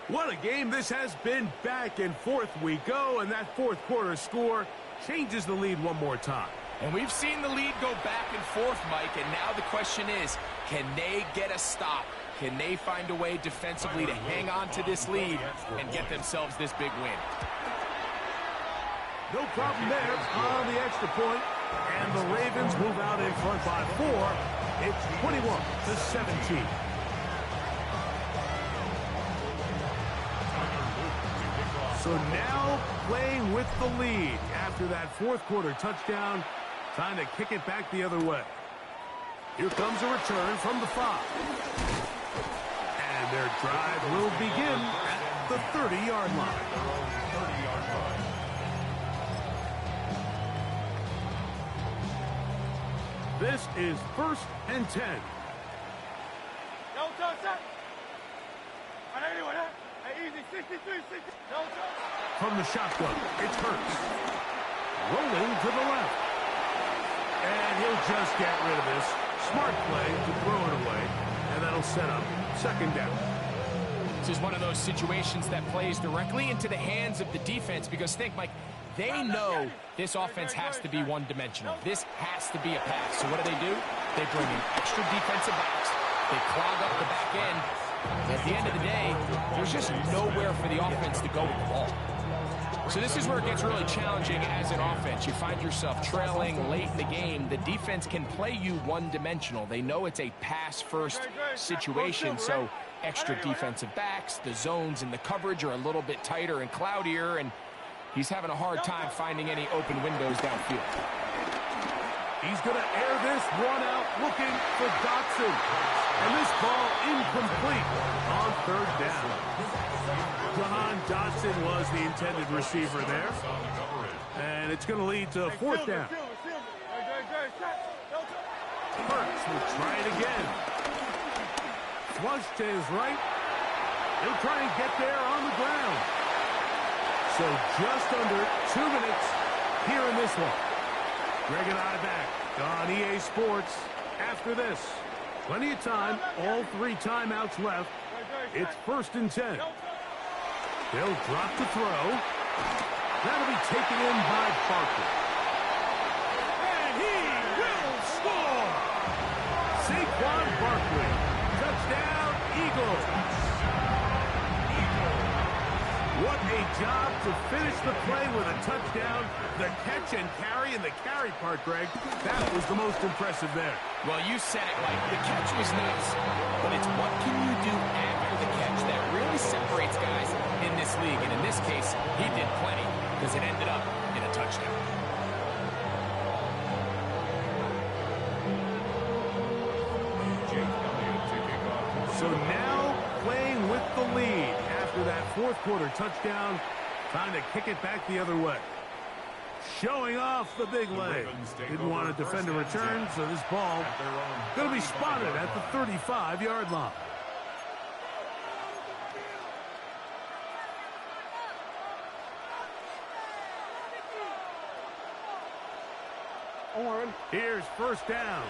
What a game this has been. Back and forth we go, and that fourth quarter score changes the lead one more time. And we've seen the lead go back and forth, Mike, and now the question is, can they get a stop? Can they find a way defensively to hang on to this lead and get themselves this big win? No problem there on the extra point, and the Ravens move out in front by 4. It's 21-17. So now playing with the lead after that fourth quarter touchdown, trying to kick it back the other way. Here comes a return from the 5. And their drive will begin at the 30-yard line. 30-yard line. This is first and 10. From the shotgun, it's Hurts. Rolling to the left. And he'll just get rid of this. Smart play to throw it away. And that'll set up second down. This is one of those situations that plays directly into the hands of the defense because think, Mike, they know this offense has to be one-dimensional. This has to be a pass. So what do? They bring in extra defensive backs. They clog up the back end. At the end of the day, there's just nowhere for the offense to go with the ball. So this is where it gets really challenging as an offense. You find yourself trailing late in the game. The defense can play you one-dimensional. They know it's a pass-first situation, so extra defensive backs, the zones and the coverage are a little bit tighter and cloudier, and he's having a hard time finding any open windows downfield. He's going to air this one out looking for Dotson. And this ball incomplete on third down. Jahan Dotson was the intended receiver there. And it's going to lead to fourth down. Hurts will try it again. Flush to his right. He'll try and get there on the ground. So just under 2 minutes here in this one. Greg and I back on EA Sports after this. Plenty of time, all 3 timeouts left. It's 1st and 10. They'll drop to throw. That'll be taken in by Barkley. And he will score! Saquon Barkley. Touchdown, Eagles. What a job to finish the play with a touchdown. The catch and carry, and the carry part, Greg, that was the most impressive there. Well, you said it, Mike. The catch was nice, but it's what can you do after the catch that really separates guys in this league. And in this case, he did plenty because it ended up in a touchdown. So now playing with the lead after that 4th quarter touchdown. Time to kick it back the other way. Showing off the big leg. Didn't want to defend a return, so this ball going to be spotted at the 35-yard line. Here's 1st down.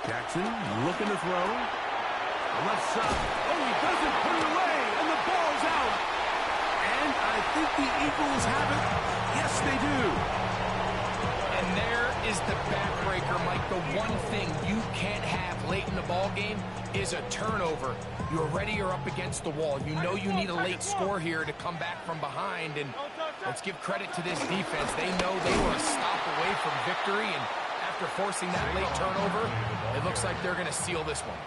Jackson looking to throw. The left side. Oh, he doesn't put it away, and the ball's out. And I think the Eagles have it. Yes, they do. And there is the backbreaker, Mike. The one thing you can't have late in the ball game is a turnover. You're ready, you're up against the wall. You know you need a late score here to come back from behind. And let's give credit to this defense. They know they were a stop away from victory, and after forcing that late turnover, it looks like they're going to seal this one.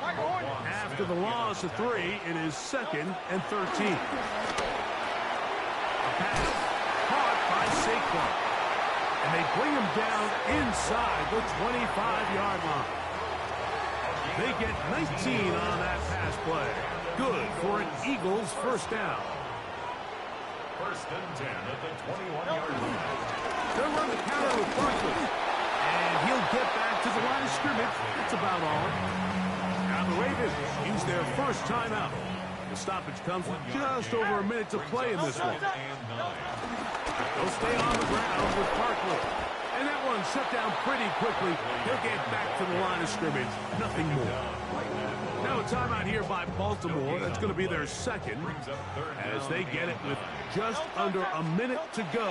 After the loss of 3, it is 2nd and 13. A pass caught by Saquon. And they bring him down inside the 25-yard line. They get 19 on that pass play. Good for an Eagles 1st down. 1st and 10 at the 21-yard line. They'll run the counter with Barkley. And he'll get back to the line of scrimmage. That's about all. Now the Ravens use their 1st timeout. The stoppage comes with just over a minute to play in this one. They'll stay on the ground with Barkley. And that one shut down pretty quickly. He'll get back to the line of scrimmage. Nothing more. Now a timeout here by Baltimore. That's going to be their 2nd as they get it with just under a minute to go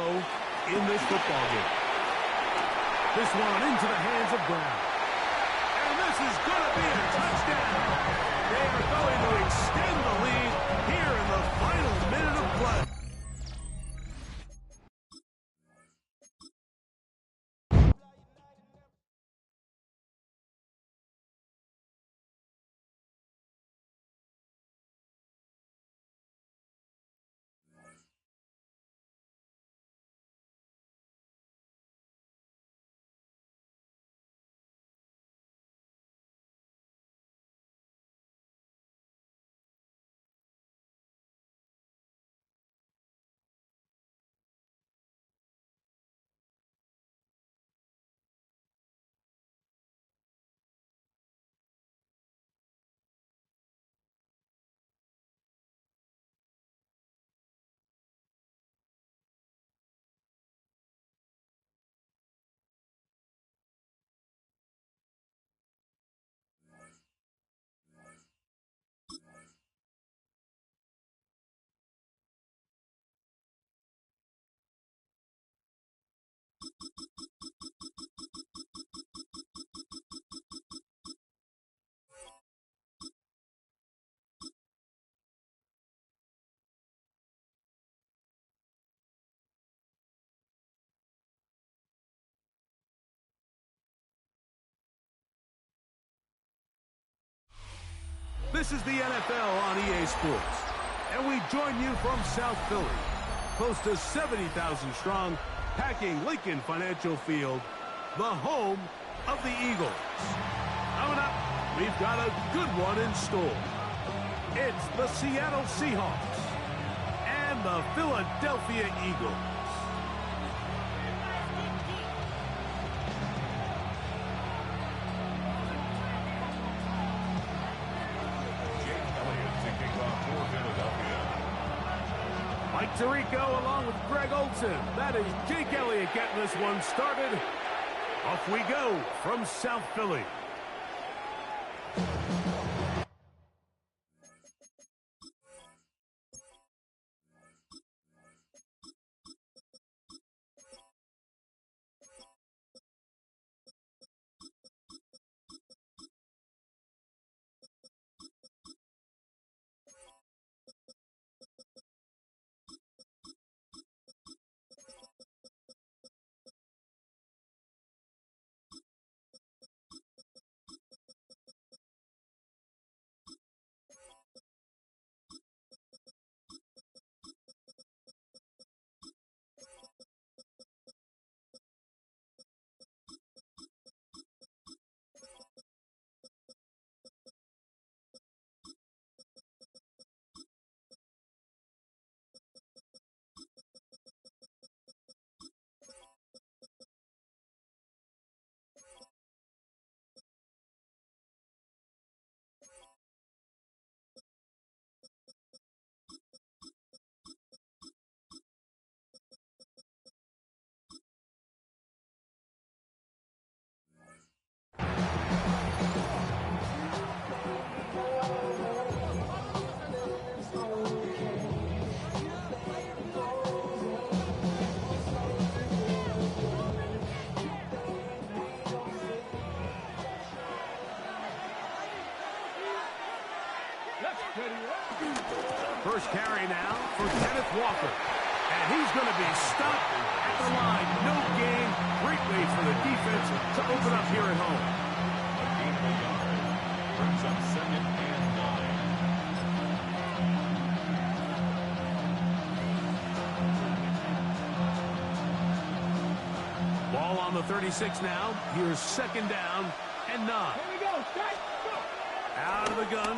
in this football game. This one into the hands of Brown. And this is going to be a touchdown. They are going to extend the lead here in the final minute of play. This is the NFL on EA Sports, and we join you from South Philly, close to 70,000 strong, packing Lincoln Financial Field, the home of the Eagles. Coming up, we've got a good one in store. It's the Seattle Seahawks and the Philadelphia Eagles. Tirico along with Greg Olson. That is Jake Elliott getting this one started. Off we go from South Philly. First carry now for Kenneth Walker. And he's going to be stopped at the line. No gain. Great way for the defense to open up here at home. A gain of a yard. Brings up 2nd and 9. Ball on the 36 now. Here's 2nd down and 9. Here we go. Strike. Go. Out of the gun.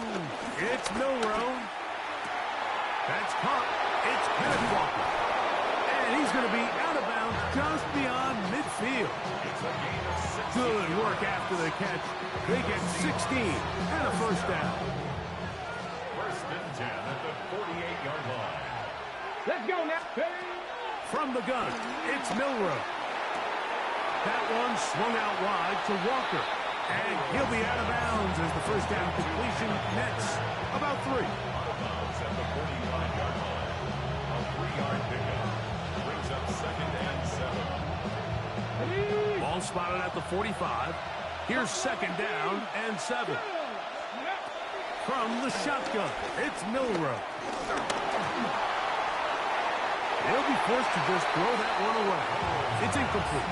It's Milrow. That's caught. It's Kenneth Walker. And he's going to be out of bounds just beyond midfield. It's a gain of 6. Good work after the catch. They get 16 and a first down. 1st and 10 at the 48-yard line. Let's go now. From the gun, it's Milrow. That one swung out wide to Walker. And he'll be out of bounds as the first down completion nets about 3. At the 45-yard line. A 3-yard pickup. Brings up 2nd and 7. Ball spotted at the 45. Here's 2nd down and 7. From the shotgun, it's Milrow. They'll be forced to just throw that one away. It's incomplete.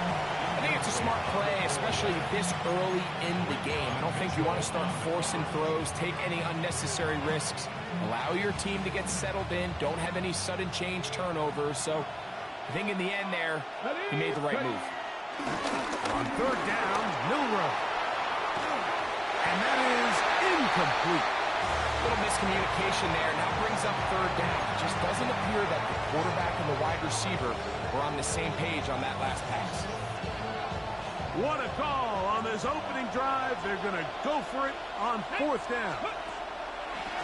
I think it's a smart play, especially this early in the game. I don't think you want to start forcing throws, take any unnecessary risks. Allow your team to get settled in. Don't have any sudden change turnovers. So I think in the end there, he made the right move. On 3rd down, Milrow. And that is incomplete. A little miscommunication there. Now brings up 3rd down. It just doesn't appear that the quarterback and the wide receiver were on the same page on that last pass. What a call on this opening drive. They're going to go for it on 4th down.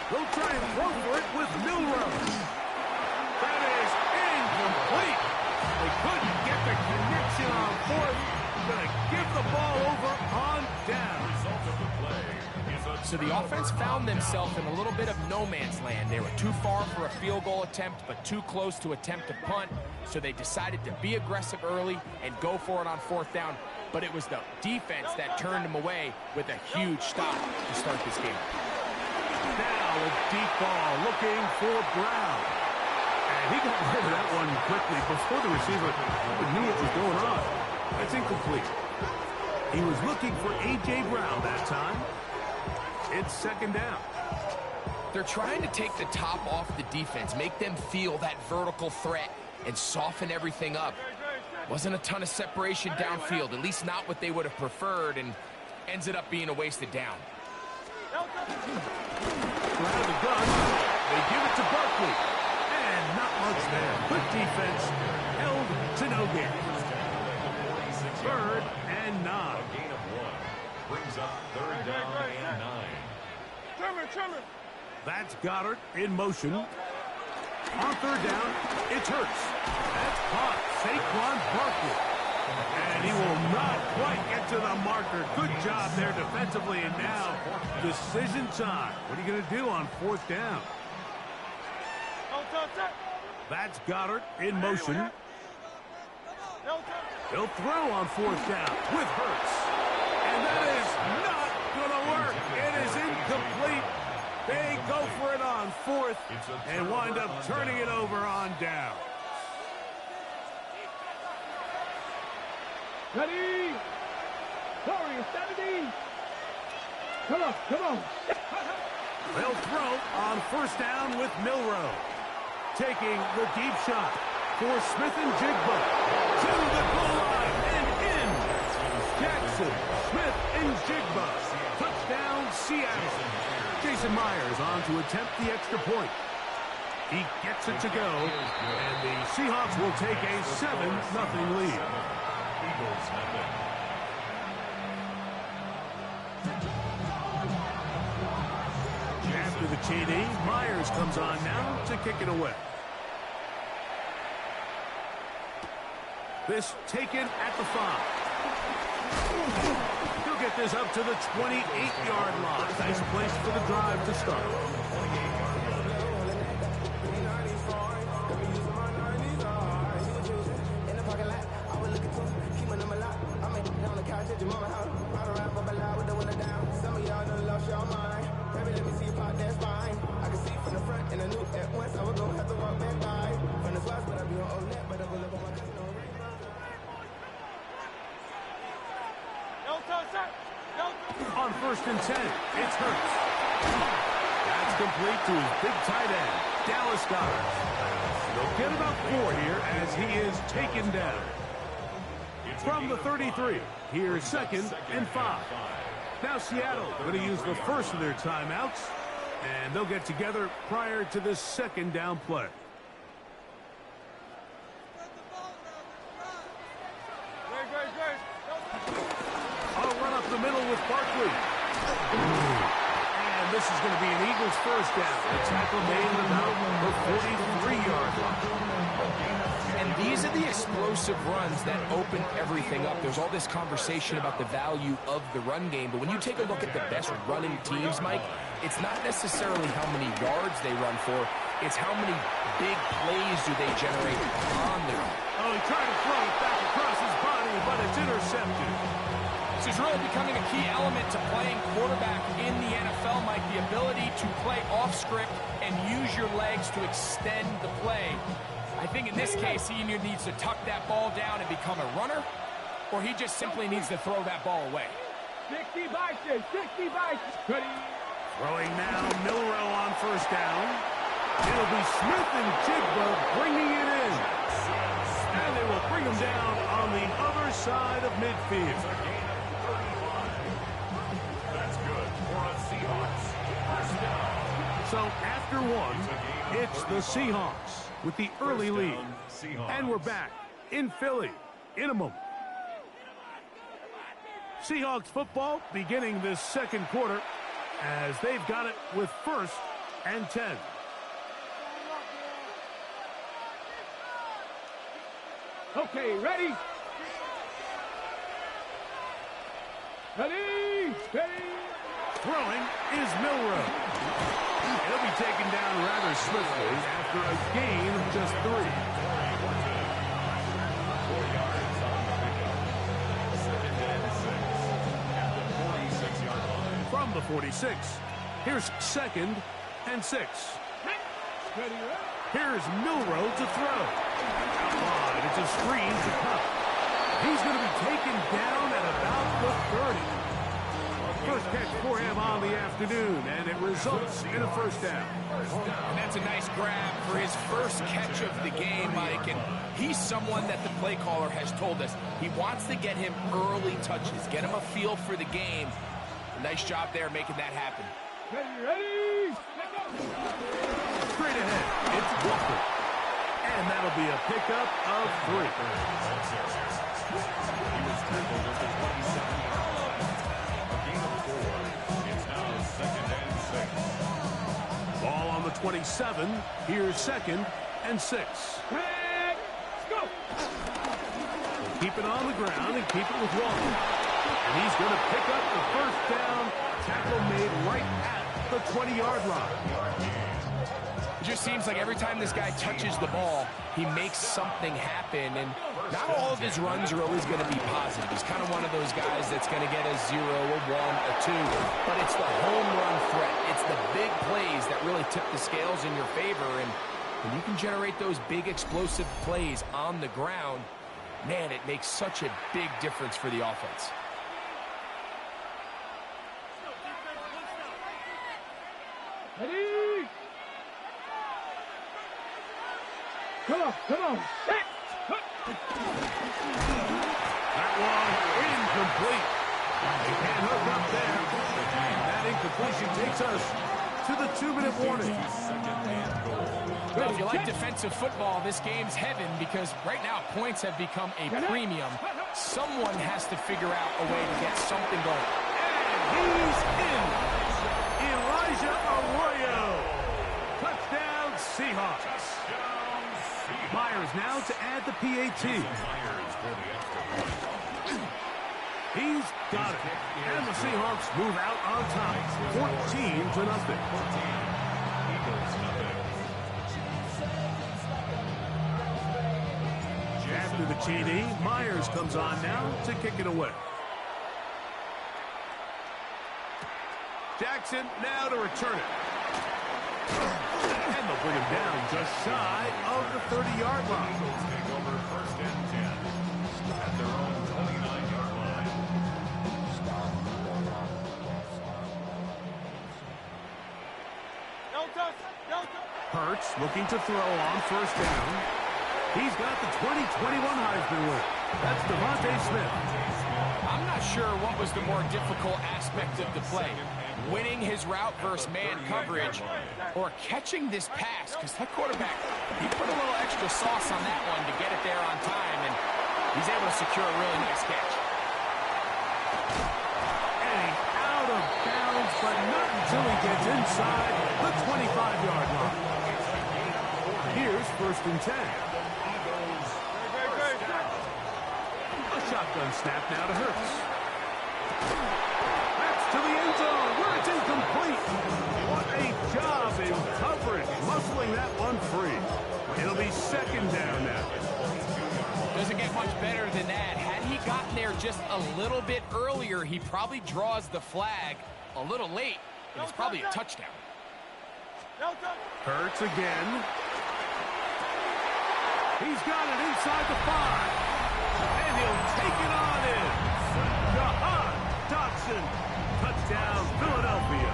They'll try and throw for it with Milrow. That is incomplete. They couldn't get the connection on 4th. Going to give the ball over on down. Result of the play is a So the offense found themselves in a little bit of no man's land. They were too far for a field goal attempt, but too close to attempt a punt. So they decided to be aggressive early and go for it on 4th down. But it was the defense that turned them away with a huge stop to start this game. Now a deep ball looking for Brown. And he got rid of that one quickly before the receiver even knew what was going on. That's incomplete. He was looking for A.J. Brown that time. It's 2nd down. They're trying to take the top off the defense, make them feel that vertical threat, and soften everything up. Wasn't a ton of separation downfield, at least not what they would have preferred, and ends it up being a wasted down. Out of the gun, they give it to Barkley. And not much there. Good defense, held to no gain. 3rd and 9. A gain of 1. Brings up 3rd down and 9. Trimmer. That's Goddard in motion. On third down, it's Hurts. That's caught. Saquon Barkley. And he will not quite get to the marker. Good job there defensively. And now, decision time. What are you going to do on fourth down? That's Goddard in motion. He'll throw on fourth down with Hurts. And that is not going to work. It is incomplete. They go for it on fourth and wind up turning it over on down. Ready? Corey, 70. Come on, come on. They'll throw on first down with Milroe. Taking the deep shot for Smith and Jigba. To the goal line and in. Jackson, Smith, and Jigba. Touchdown, Seattle. Jason Myers on to attempt the extra point. He gets it to go, and the Seahawks will take a 7-0 lead. Eagles have it. After the TD, Myers comes on now to kick it away. This taken at the 5. He'll get this up to the 28-yard line. Nice place for the drive to start. On first and 10, it's Hurts. That's complete to his big tight end, Dallas Goddard. They'll get about 4 here as he is taken down. From the 33, here's 2nd and 5. Now Seattle going to use the first of their timeouts, and they'll get together prior to this 2nd down play. I'll run up the middle with Barkley. And this is going to be an Eagles first down. The tackle made about the 43-yard line. And these are the explosive runs that open everything up. There's all this conversation about the value of the run game, but when you take a look at the best running teams, Mike, it's not necessarily how many yards they run for, it's how many big plays do they generate on the run. Oh, he tried to throw it back across his body, but it's intercepted. This is really becoming a key element to playing quarterback in the NFL, Mike, the ability to play off script and use your legs to extend the play. I think in this case, he either needs to tuck that ball down and become a runner, or he just simply needs to throw that ball away. 60 biceps, 60 biceps. Ready? Throwing now, Milroe on first down. It'll be Smith and Jigba bringing it in. And they will bring him down on the other side of midfield. That's good for a Seahawks. First down. So after one, it's the Seahawks with the early lead. And we're back in Philly in a moment. Seahawks football beginning this second quarter as they've got it with 1st and 10. Okay, ready? Ready? Ready? Throwing is Milroe. He'll be taken down rather swiftly after a gain of just 3. 4 yards on the pickup. 2nd and 6 at the 46-yard line. From the 46, here's 2nd and 6. Ready, ready? Here's Milroe to throw. Out wide, it's a screen to cut. He's going to be taken down at about the 30. First catch for him on the afternoon, and it results in a first down. And that's a nice grab for his first catch of the game, Mike. And he's someone that the play caller has told us he wants to get him early touches, get him a feel for the game. Nice job there making that happen. Ready, ready? Let go. Straight ahead, it's Walker. And that'll be a pickup of 3. He was tackled at the 27-yard line. A gain of 4. It's now 2nd and 6. Ball on the 27. Here's 2nd and 6. Let's go. Keep it on the ground and keep it with Walt. And he's going to pick up the first down. Tackle made right at the 20-yard line. It just seems like every time this guy touches the ball, he makes something happen. And not all of his runs are always going to be positive. He's kind of one of those guys that's going to get a 0, a 1, a 2. But it's the home run threat. It's the big plays that really tip the scales in your favor. And when you can generate those big explosive plays on the ground, man, it makes such a big difference for the offense. Ready? Come on, come on. That one incomplete. They can't hook up there. And that incompletion takes us to the 2-minute warning. Well, if you like defensive football, this game's heaven because right now points have become a premium. Someone has to figure out a way to get something going. And he's in. Elijah Arroyo. Touchdown, Seahawks. Myers now to add the PAT. He's got it. And the Seahawks move out on top, 14-0. After the TD, Myers comes on now to kick it away. Jackson now to return it. And they'll bring him down just shy of the 30-yard line. Take over 1st and 10 at their own 29-yard line. Hurts looking to throw on 1st down. He's got the 2021 Heisman winner. That's Devontae Smith. I'm not sure what was the more difficult aspect of the play. Winning his route versus man coverage or catching this pass, because that quarterback, he put a little extra sauce on that one to get it there on time, and he's able to secure a really nice catch. And he's out of bounds, but not until he gets inside the 25-yard line. Here's 1st and 10. A shotgun snap now to Hurts. That's to the end zone where it's incomplete. What a job in coverage, muscling that one free. It'll be 2nd down now. Doesn't get much better than that. Had he gotten there just a little bit earlier, he probably draws the flag a little late, and it's probably a touchdown. Hurts again. He's got it inside the 5. And he'll take it on in. Jahan Dotson. Touchdown, Philadelphia.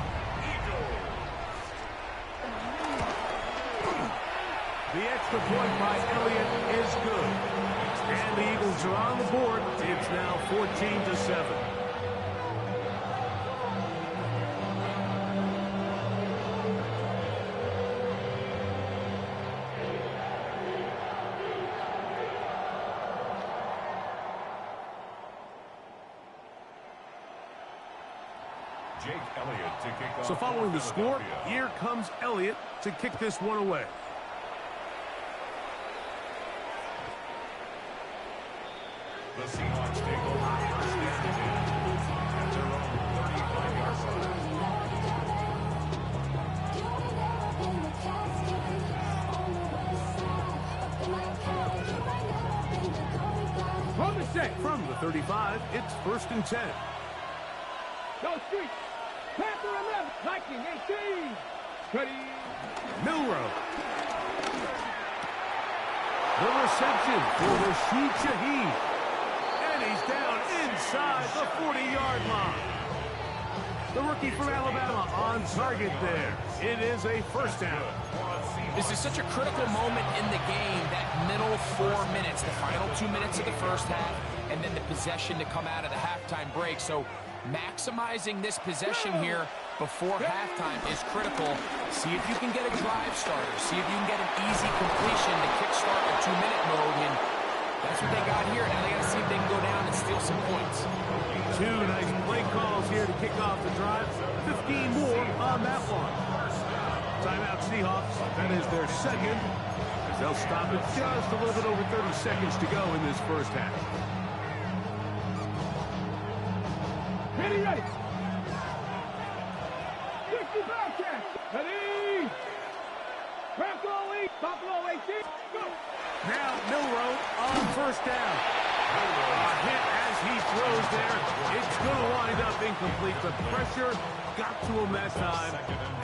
The extra point by Elliott is good. And the Eagles are on the board. It's now 14-7. So following the score, here comes Elliott to kick this one away. The Seahawks take over 1st and 10 at their own 35-yard From the set. From the 35, it's 1st and 10. Go street. Panther 11. Viking 18. Ready. Milrow. The reception for Rashid Shaheed. And he's down inside the 40-yard line. The rookie from Alabama on target there. It is a 1st down. This is such a critical moment in the game, that middle 4 minutes, the final 2 minutes of the first half, and then the possession to come out of the halftime break. So maximizing this possession here before halftime is critical. See if you can get a drive starter. See if you can get an easy completion to kickstart a 2-minute mode. And that's what they got here. Now they got to see if they can go down and steal some points. 2 nice play calls here to kick off the drive. 15 more on that one. Timeout Seahawks. That is their 2nd. They'll stop it just a little bit over 30 seconds to go in this first half. Ready, ready. 60 back catch. Ready. Buffalo 18. Go. Now Milroe on first down. A hit as he throws there. It's going to wind up incomplete. The pressure got to him that time,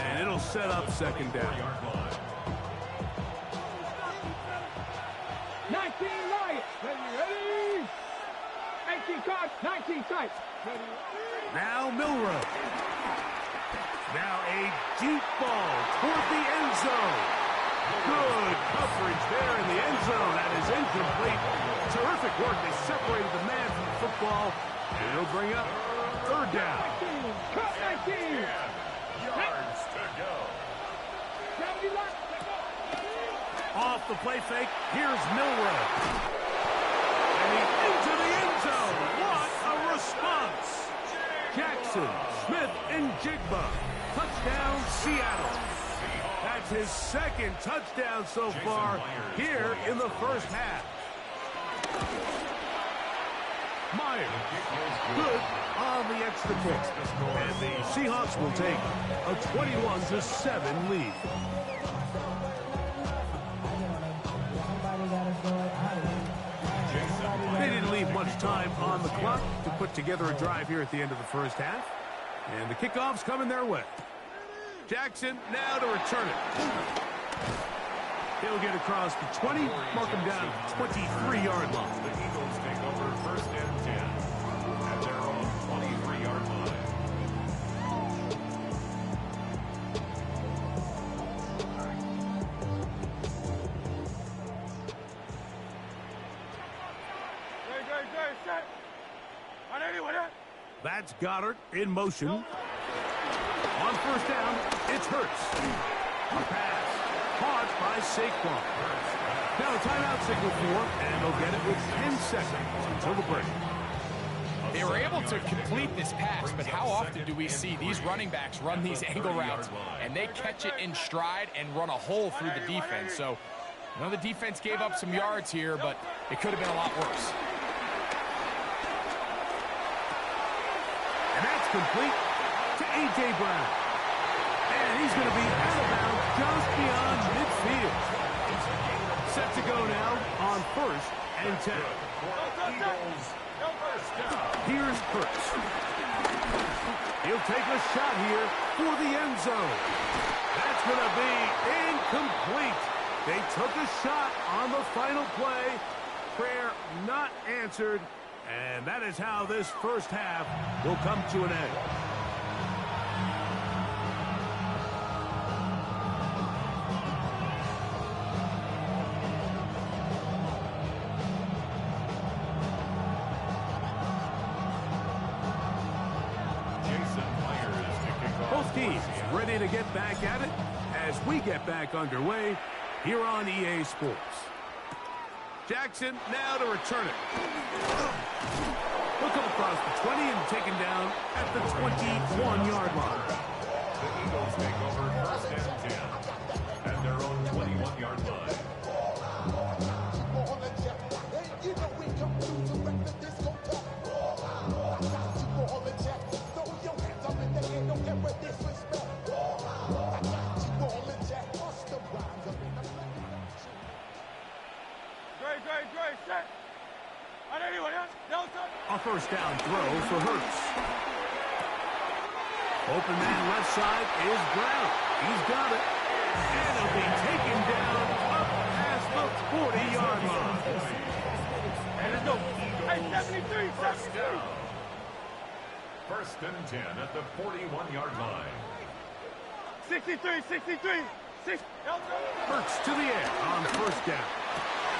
and it'll set up second down. 19 Lions. Ready. 18 card. 19 tight. Ready. Now Milroe. Now a deep ball toward the end zone. Good coverage there in the end zone. That is incomplete. Terrific work. They separated the man from the football. And it'll bring up third down. 19. Yards to go. 70 left. Off the play fake. Here's Milroe. And he's into the end zone. What a response. Jackson, Smith, and Jigba. Touchdown, Seattle. That's his second touchdown so far here in the first half. Myers, good on the extra point. And the Seahawks will take a 21-7 lead. They didn't leave much time on the clock to put together a drive here at the end of the first half. And the kickoff's coming their way. Jackson now to return it. He'll get across the 20, mark him down at the 23-yard line. The Eagles take over first and 10 at their own 23-yard line. Great, set. On anyone, That's Goddard in motion. On first down, it's Hurts. A pass caught by Saquon. Now a timeout signal for, and they'll get it with 10 seconds until the break. They were able to complete this pass, but how often do we see these running backs run these angle routes and they catch it in stride and run a hole through the defense? So, I know the defense gave up some yards here, but it could have been a lot worse. And that's complete to A.J. Brown. And he's going to be out of bounds just beyond midfield. Set to go now on first and 10. Here's Hurts. He'll take a shot here for the end zone. That's going to be incomplete. They took a shot on the final play. Prayer not answered. And that is how this first half will come to an end. Both teams ready to get back at it as we get back underway here on EA Sports. Jackson now to return it. He'll come across the 20 and taken down at the 21-yard line. The Eagles take over first and 10 at their own 21-yard line. Great, set. On anyone, A first down throw for Hurts. Open man left side is Brown. He's got it. And he'll be taken down up past the 40-yard line. And let's go. Hey, 73. First and 10 at the 41-yard line. 63. Hurts to the air on first down.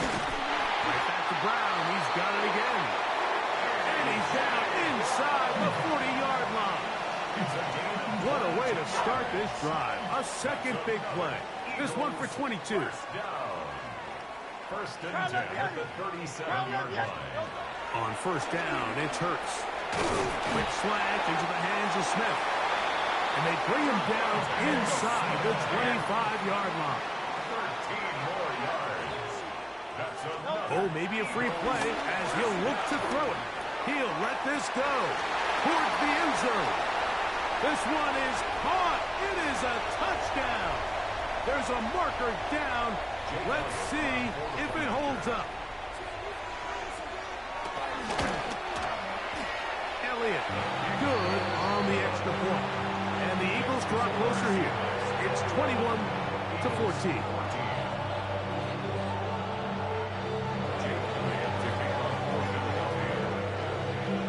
Right back to Brown. He's got it again. And he's down inside the 40-yard line. What a way to start this drive. A second big play. This one for 22. First and 10 at the 37-yard line. On first down, it's Hurts. Quick slant into the hands of Smith. And they bring him down inside the 25-yard line. 13 more yards. Oh, maybe a free play as he'll look to throw it. He'll let this go towards the end zone. This one is caught. It is a touchdown. There's a marker down. Let's see if it holds up. Elliott, good on the extra point. And the Eagles draw closer here. It's 21-14.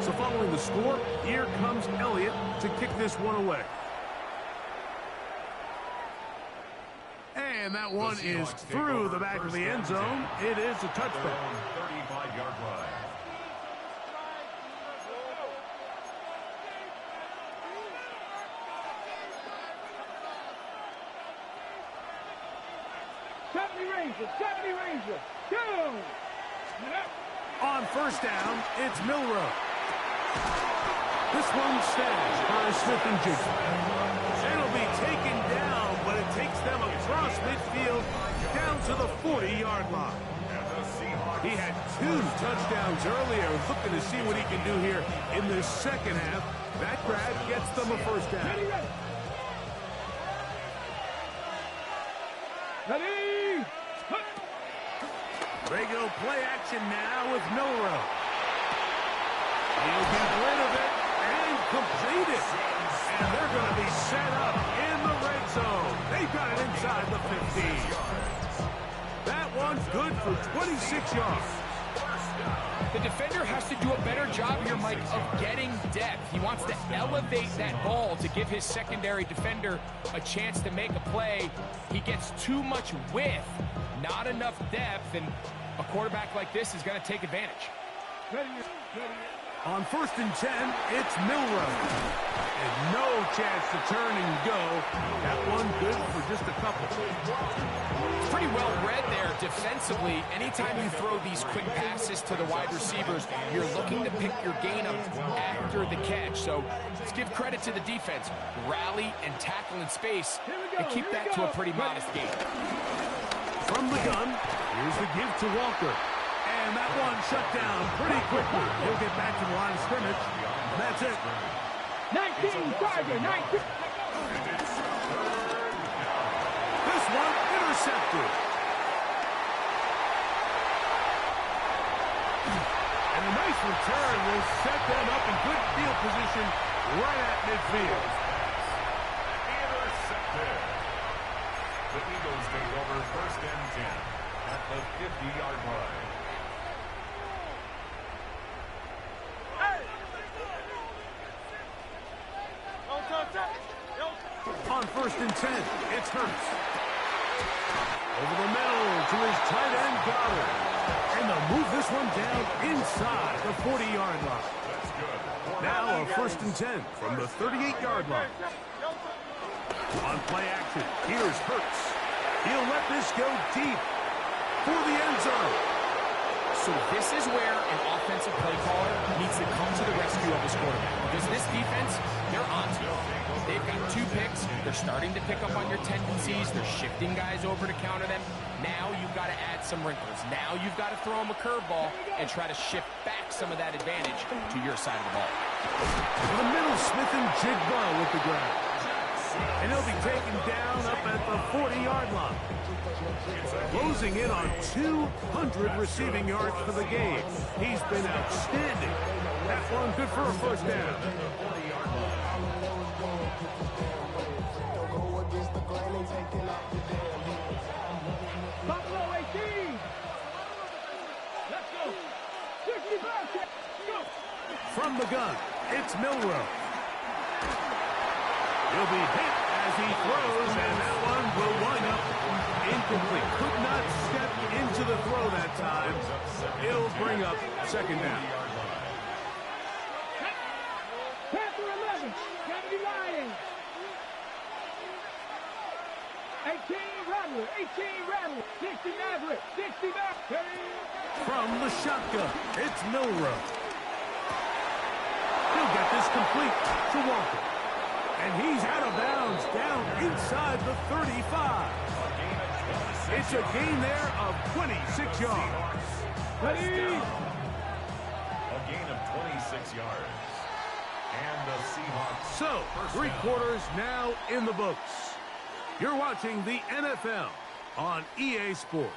So following the score, here comes Elliott to kick this one away. And that one is through the back of the end zone. It is a touchdown. 35-yard line. Go! On first down, it's Milrow. This one stands by Smith and Jigsaw. It'll be taken down, but it takes them across midfield down to the 40-yard line. He had 2 touchdowns earlier, looking to see what he can do here in the second half. That grab gets them a first down. Ready! They go play action now with Milrow. He'll get rid of it and complete it. And they're going to be set up in the red zone. They've got it inside the 15. That one's good for 26 yards. The defender has to do a better job here, Mike, of getting depth. He wants to elevate that ball to give his secondary defender a chance to make a play. He gets too much width, not enough depth, and a quarterback like this is going to take advantage. On first and 10, it's Milrow. And no chance to turn and go. That one good for just a couple. It's pretty well read there defensively. Anytime you throw these quick passes to the wide receivers, you're looking to pick your gain up after the catch. So let's give credit to the defense. Rally and tackle in space and keep that to a pretty modest gain. From the gun, here's the give to Walker. And that one shut down pretty quickly. He'll get back to the line of scrimmage. And that's it. 19, Tiger, 19. This one intercepted. And a nice return will set them up in good field position right at midfield. Intercepted. The Eagles take over first and 10 at the 50-yard line. On first and 10, it's Hurts. Over the middle to his tight end, Goddard. And they'll move this one down inside the 40-yard line. Now a first and 10 from the 38-yard line. On play action, here's Hurts. He'll let this go deep for the end zone. So this is where an offensive play caller needs to come to the rescue of his quarterback. Because this defense, they're on to it. They've got 2 picks. They're starting to pick up on your tendencies. They're shifting guys over to counter them. Now you've got to add some wrinkles. Now you've got to throw them a curveball and try to shift back some of that advantage to your side of the ball. To the middle, Smith and Jigsaw with the grab. And he'll be taken down up at the 40-yard line. Closing in on 200 receiving yards for the game. He's been outstanding. That one good for a first down. Buffalo 18. Let's go. 65. Go. From the gun, it's Milrow. He'll be hit as he throws, and that one will wind up incomplete. Could not step into the throw that time. It'll bring up second down. Panther 11. Kennedy Lions. 18 Rattler. 18 Rattler. 60 Maverick. 60 Maverick. From the shotgun, it's Milrow. He'll get this complete to Walker. And he's out of bounds down inside the 35. It's a gain there of 26 yards. First down. A gain of 26 yards. And the Seahawks. So, three quarters now in the books. You're watching the NFL on EA Sports.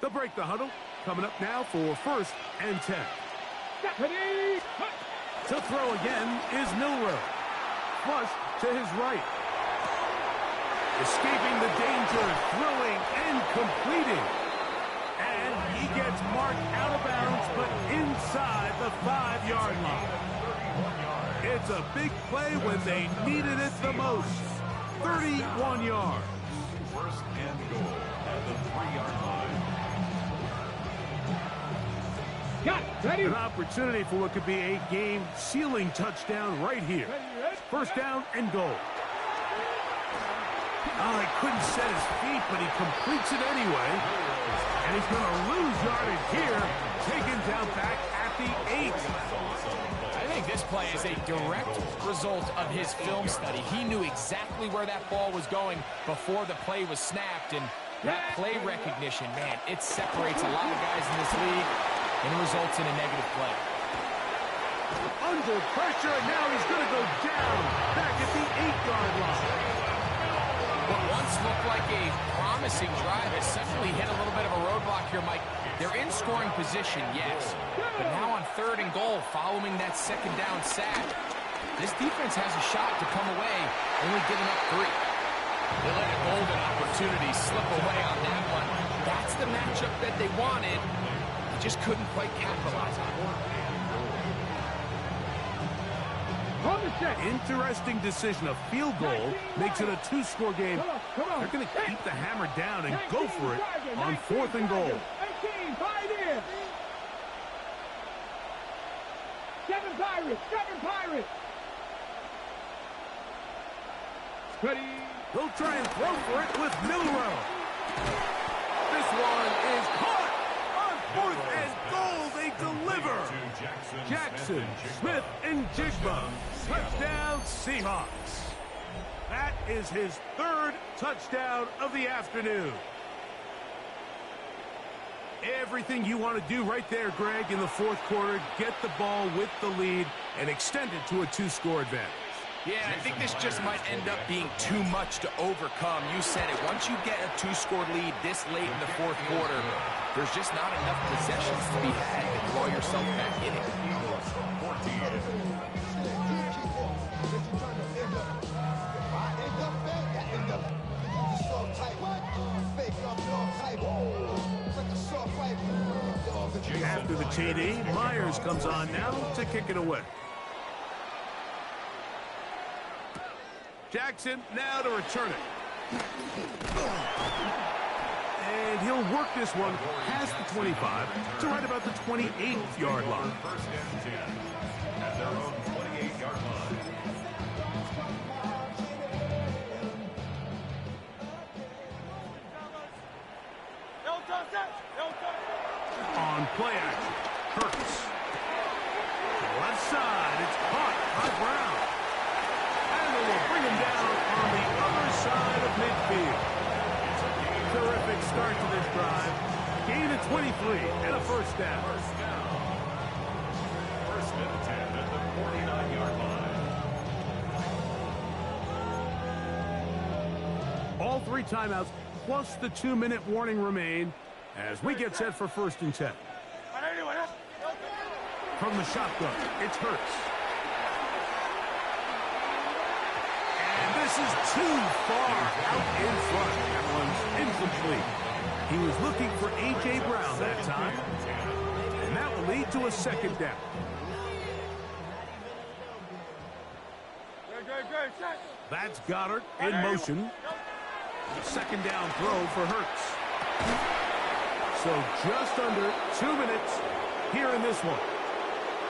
They'll break the huddle. Coming up now for 1st and 10. To throw again is Milroe. Flush to his right. Escaping the danger, throwing and completing. And he gets marked out of bounds, but inside the 5-yard line. It's a big play when they needed it the most. 31 yards. First and goal at the 3-yard line. An opportunity for what could be a game-sealing touchdown right here. First down and goal. Oh, he couldn't set his feet, but he completes it anyway. And he's going to lose yardage here, taken down back at the 8. I think this play is a direct result of his film study. He knew exactly where that ball was going before the play was snapped, and that play recognition, man, it separates a lot of guys in this league and results in a negative play. Under pressure, and now he's going to go down back at the 8-yard line. What once looked like a promising drive has suddenly hit a little bit of a roadblock here, Mike. They're in scoring position, yes, but now on 3rd and goal following that 2nd down sack, this defense has a shot to come away, only giving up 3. They let a golden opportunity slip away on that one. That's the matchup that they wanted. They just couldn't quite capitalize on it. Interesting decision. A field goal makes it a 2-score game. They're going to keep the hammer down and go for it on 4th and goal. 7 Pirates! Ready? They'll try and throw for it with Milroe. This one is caught. On 4th and goal, they deliver. Jackson, Smith, and Jigba. Touchdown, Seahawks. That is his 3rd touchdown of the afternoon. Everything you want to do right there, Greg, in the 4th quarter. Get the ball with the lead and extend it to a 2-score advantage. Yeah, I think this just might end up being too much to overcome. You said it. Once you get a 2-score lead this late in the 4th quarter, there's just not enough possessions to be had to draw yourself back in it. After the TD, Myers comes on now to kick it away. Jackson now to return it. And he'll work this one past the 25 to right about the 28-yard line. First and 10 at their own 28-yard line. On play action, Hurts. Left side, it's caught by Brown. And they will bring him down on the other side of midfield. Terrific start to this drive. Gain of 23 and a first down. First and 10 at the 49-yard line. All 3 timeouts plus the 2-minute warning remain as we get set for 1st and 10. From the shotgun, it's Hurts. And this is too far out in front. That one's incomplete. He was looking for A.J. Brown that time. And that will lead to a 2nd down. That's Goddard in motion. 2nd down throw for Hurts. So just under 2 minutes here in this one.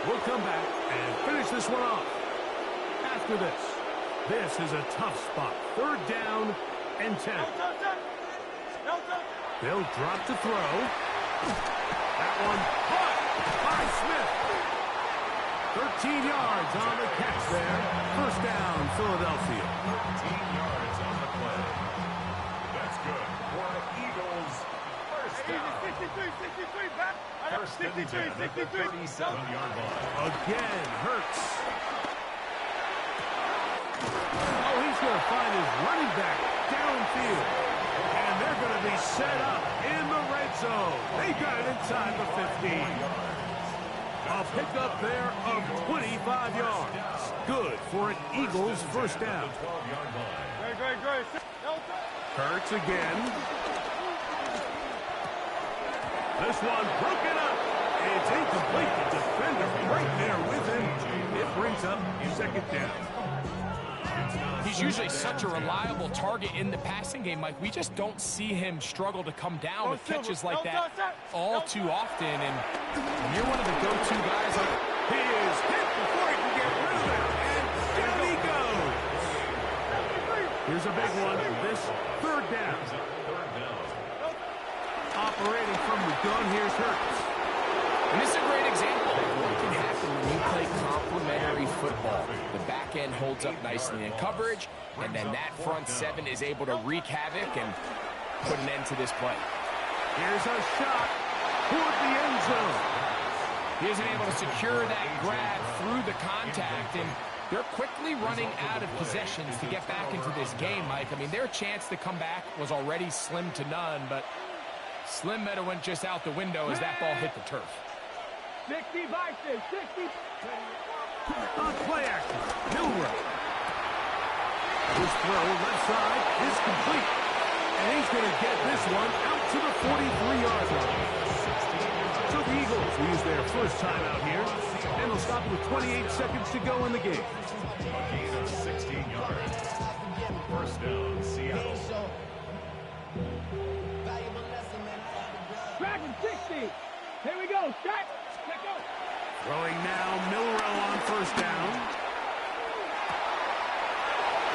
We'll come back and finish this one off. After this is a tough spot. 3rd down and 10. They'll drop to throw. That one caught by Smith. 13 yards on the catch there. 1st down, Philadelphia. 13 yards on the play. That's good for the Eagles. 1st down. 63, back. 1st and 10 at the 37-yard line. Again, Hurts. Oh, he's going to find his running back downfield. And they're going to be set up in the red zone. They got it inside the 15. A pickup there of 25 yards. Good for an Eagles 1st down. Great. Hurts again. This one broken up. It's incomplete. The defender right there with him. It brings up 2nd down. He's usually such a reliable target in the passing game, Mike. We just don't see him struggle to come down with catches like that all too often. And you're one of the go-to guys. He is hit before he can get rid of it. And down he goes. Here's a big one. This 3rd down. Operating from the gun, here's Hurts. And this is a great example of what can happen when you play complementary football. The back end holds up nicely in coverage, and then that front 7 is able to wreak havoc and put an end to this play. Here's a shot toward the end zone. He isn't able to secure that grab through the contact, and they're quickly running out of possessions to get back into this game, Mike. I mean, their chance to come back was already slim to none, but slim better went just out the window as that ball hit the turf. 60 Vikings, 60. On play action, Milrow. His throw left side is complete. And he's going to get this one out to the 43-yard line. So the Eagles will use their first timeout here. And they'll stop with 28 seconds to go in the game. A gain of 16 yards. 1st down, Seattle. Dragon 60. Here we go. Strike. Let go. Throwing now, Milrow on 1st down.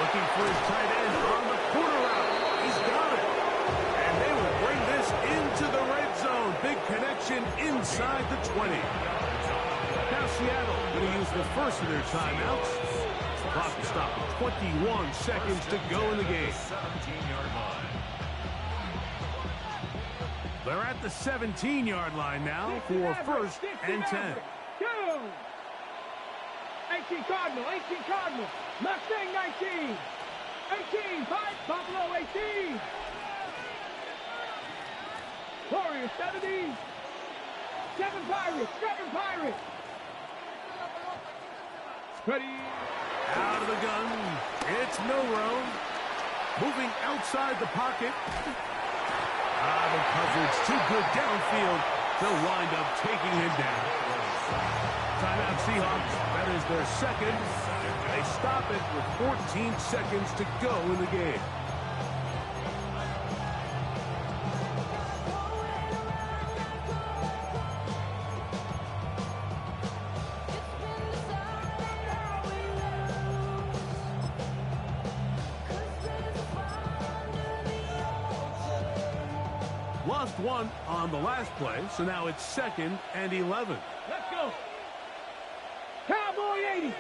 Looking for his tight end on the corner route. He's got it. And they will bring this into the red zone. Big connection inside the 20. Now Seattle going to use the first of their timeouts. The clock will stop with 21 seconds to go in the game. 17-yard line. They're at the 17-yard line now for 1st and 10. Go! 18 Cardinal, 18 Cardinal. Mustang 19. 18, 5, Buffalo 18. Warriors 70. 7 Pirates, 7 Pirates. Ready. Out of the gun, it's Milrow. Moving outside the pocket. The coverage too good downfield. They'll wind up taking him down. Timeout Seahawks. That is their 2nd. They stop it with 14 seconds to go in the game. Lost one on the last play, so now it's 2nd and 11. Let's go. Cowboy 80.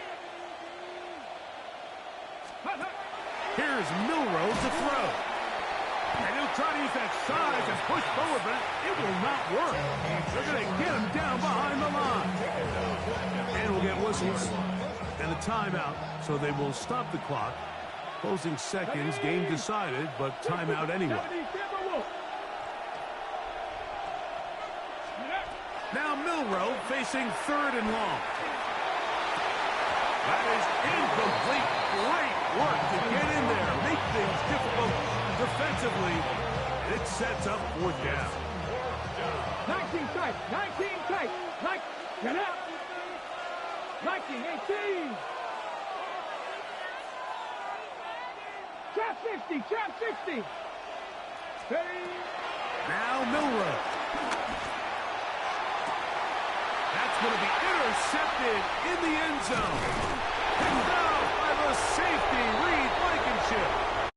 Here's Milrow to throw. And he'll try to use that size and push forward, but it will not work. They're going to get him down behind the line. And we'll get whistles and a timeout, so they will stop the clock. Closing seconds, game decided, but timeout anyway. Now Milrow facing 3rd and long. That is incomplete. Great work to get in there, make things difficult defensively. It sets up 4th down. 19 tight, 19 tight. Get out. 19, 18. Trap 60, trap 60. Ready. Now Milrow. That's going to be intercepted in the end zone. Picked out by the safety, Reed Blankenship.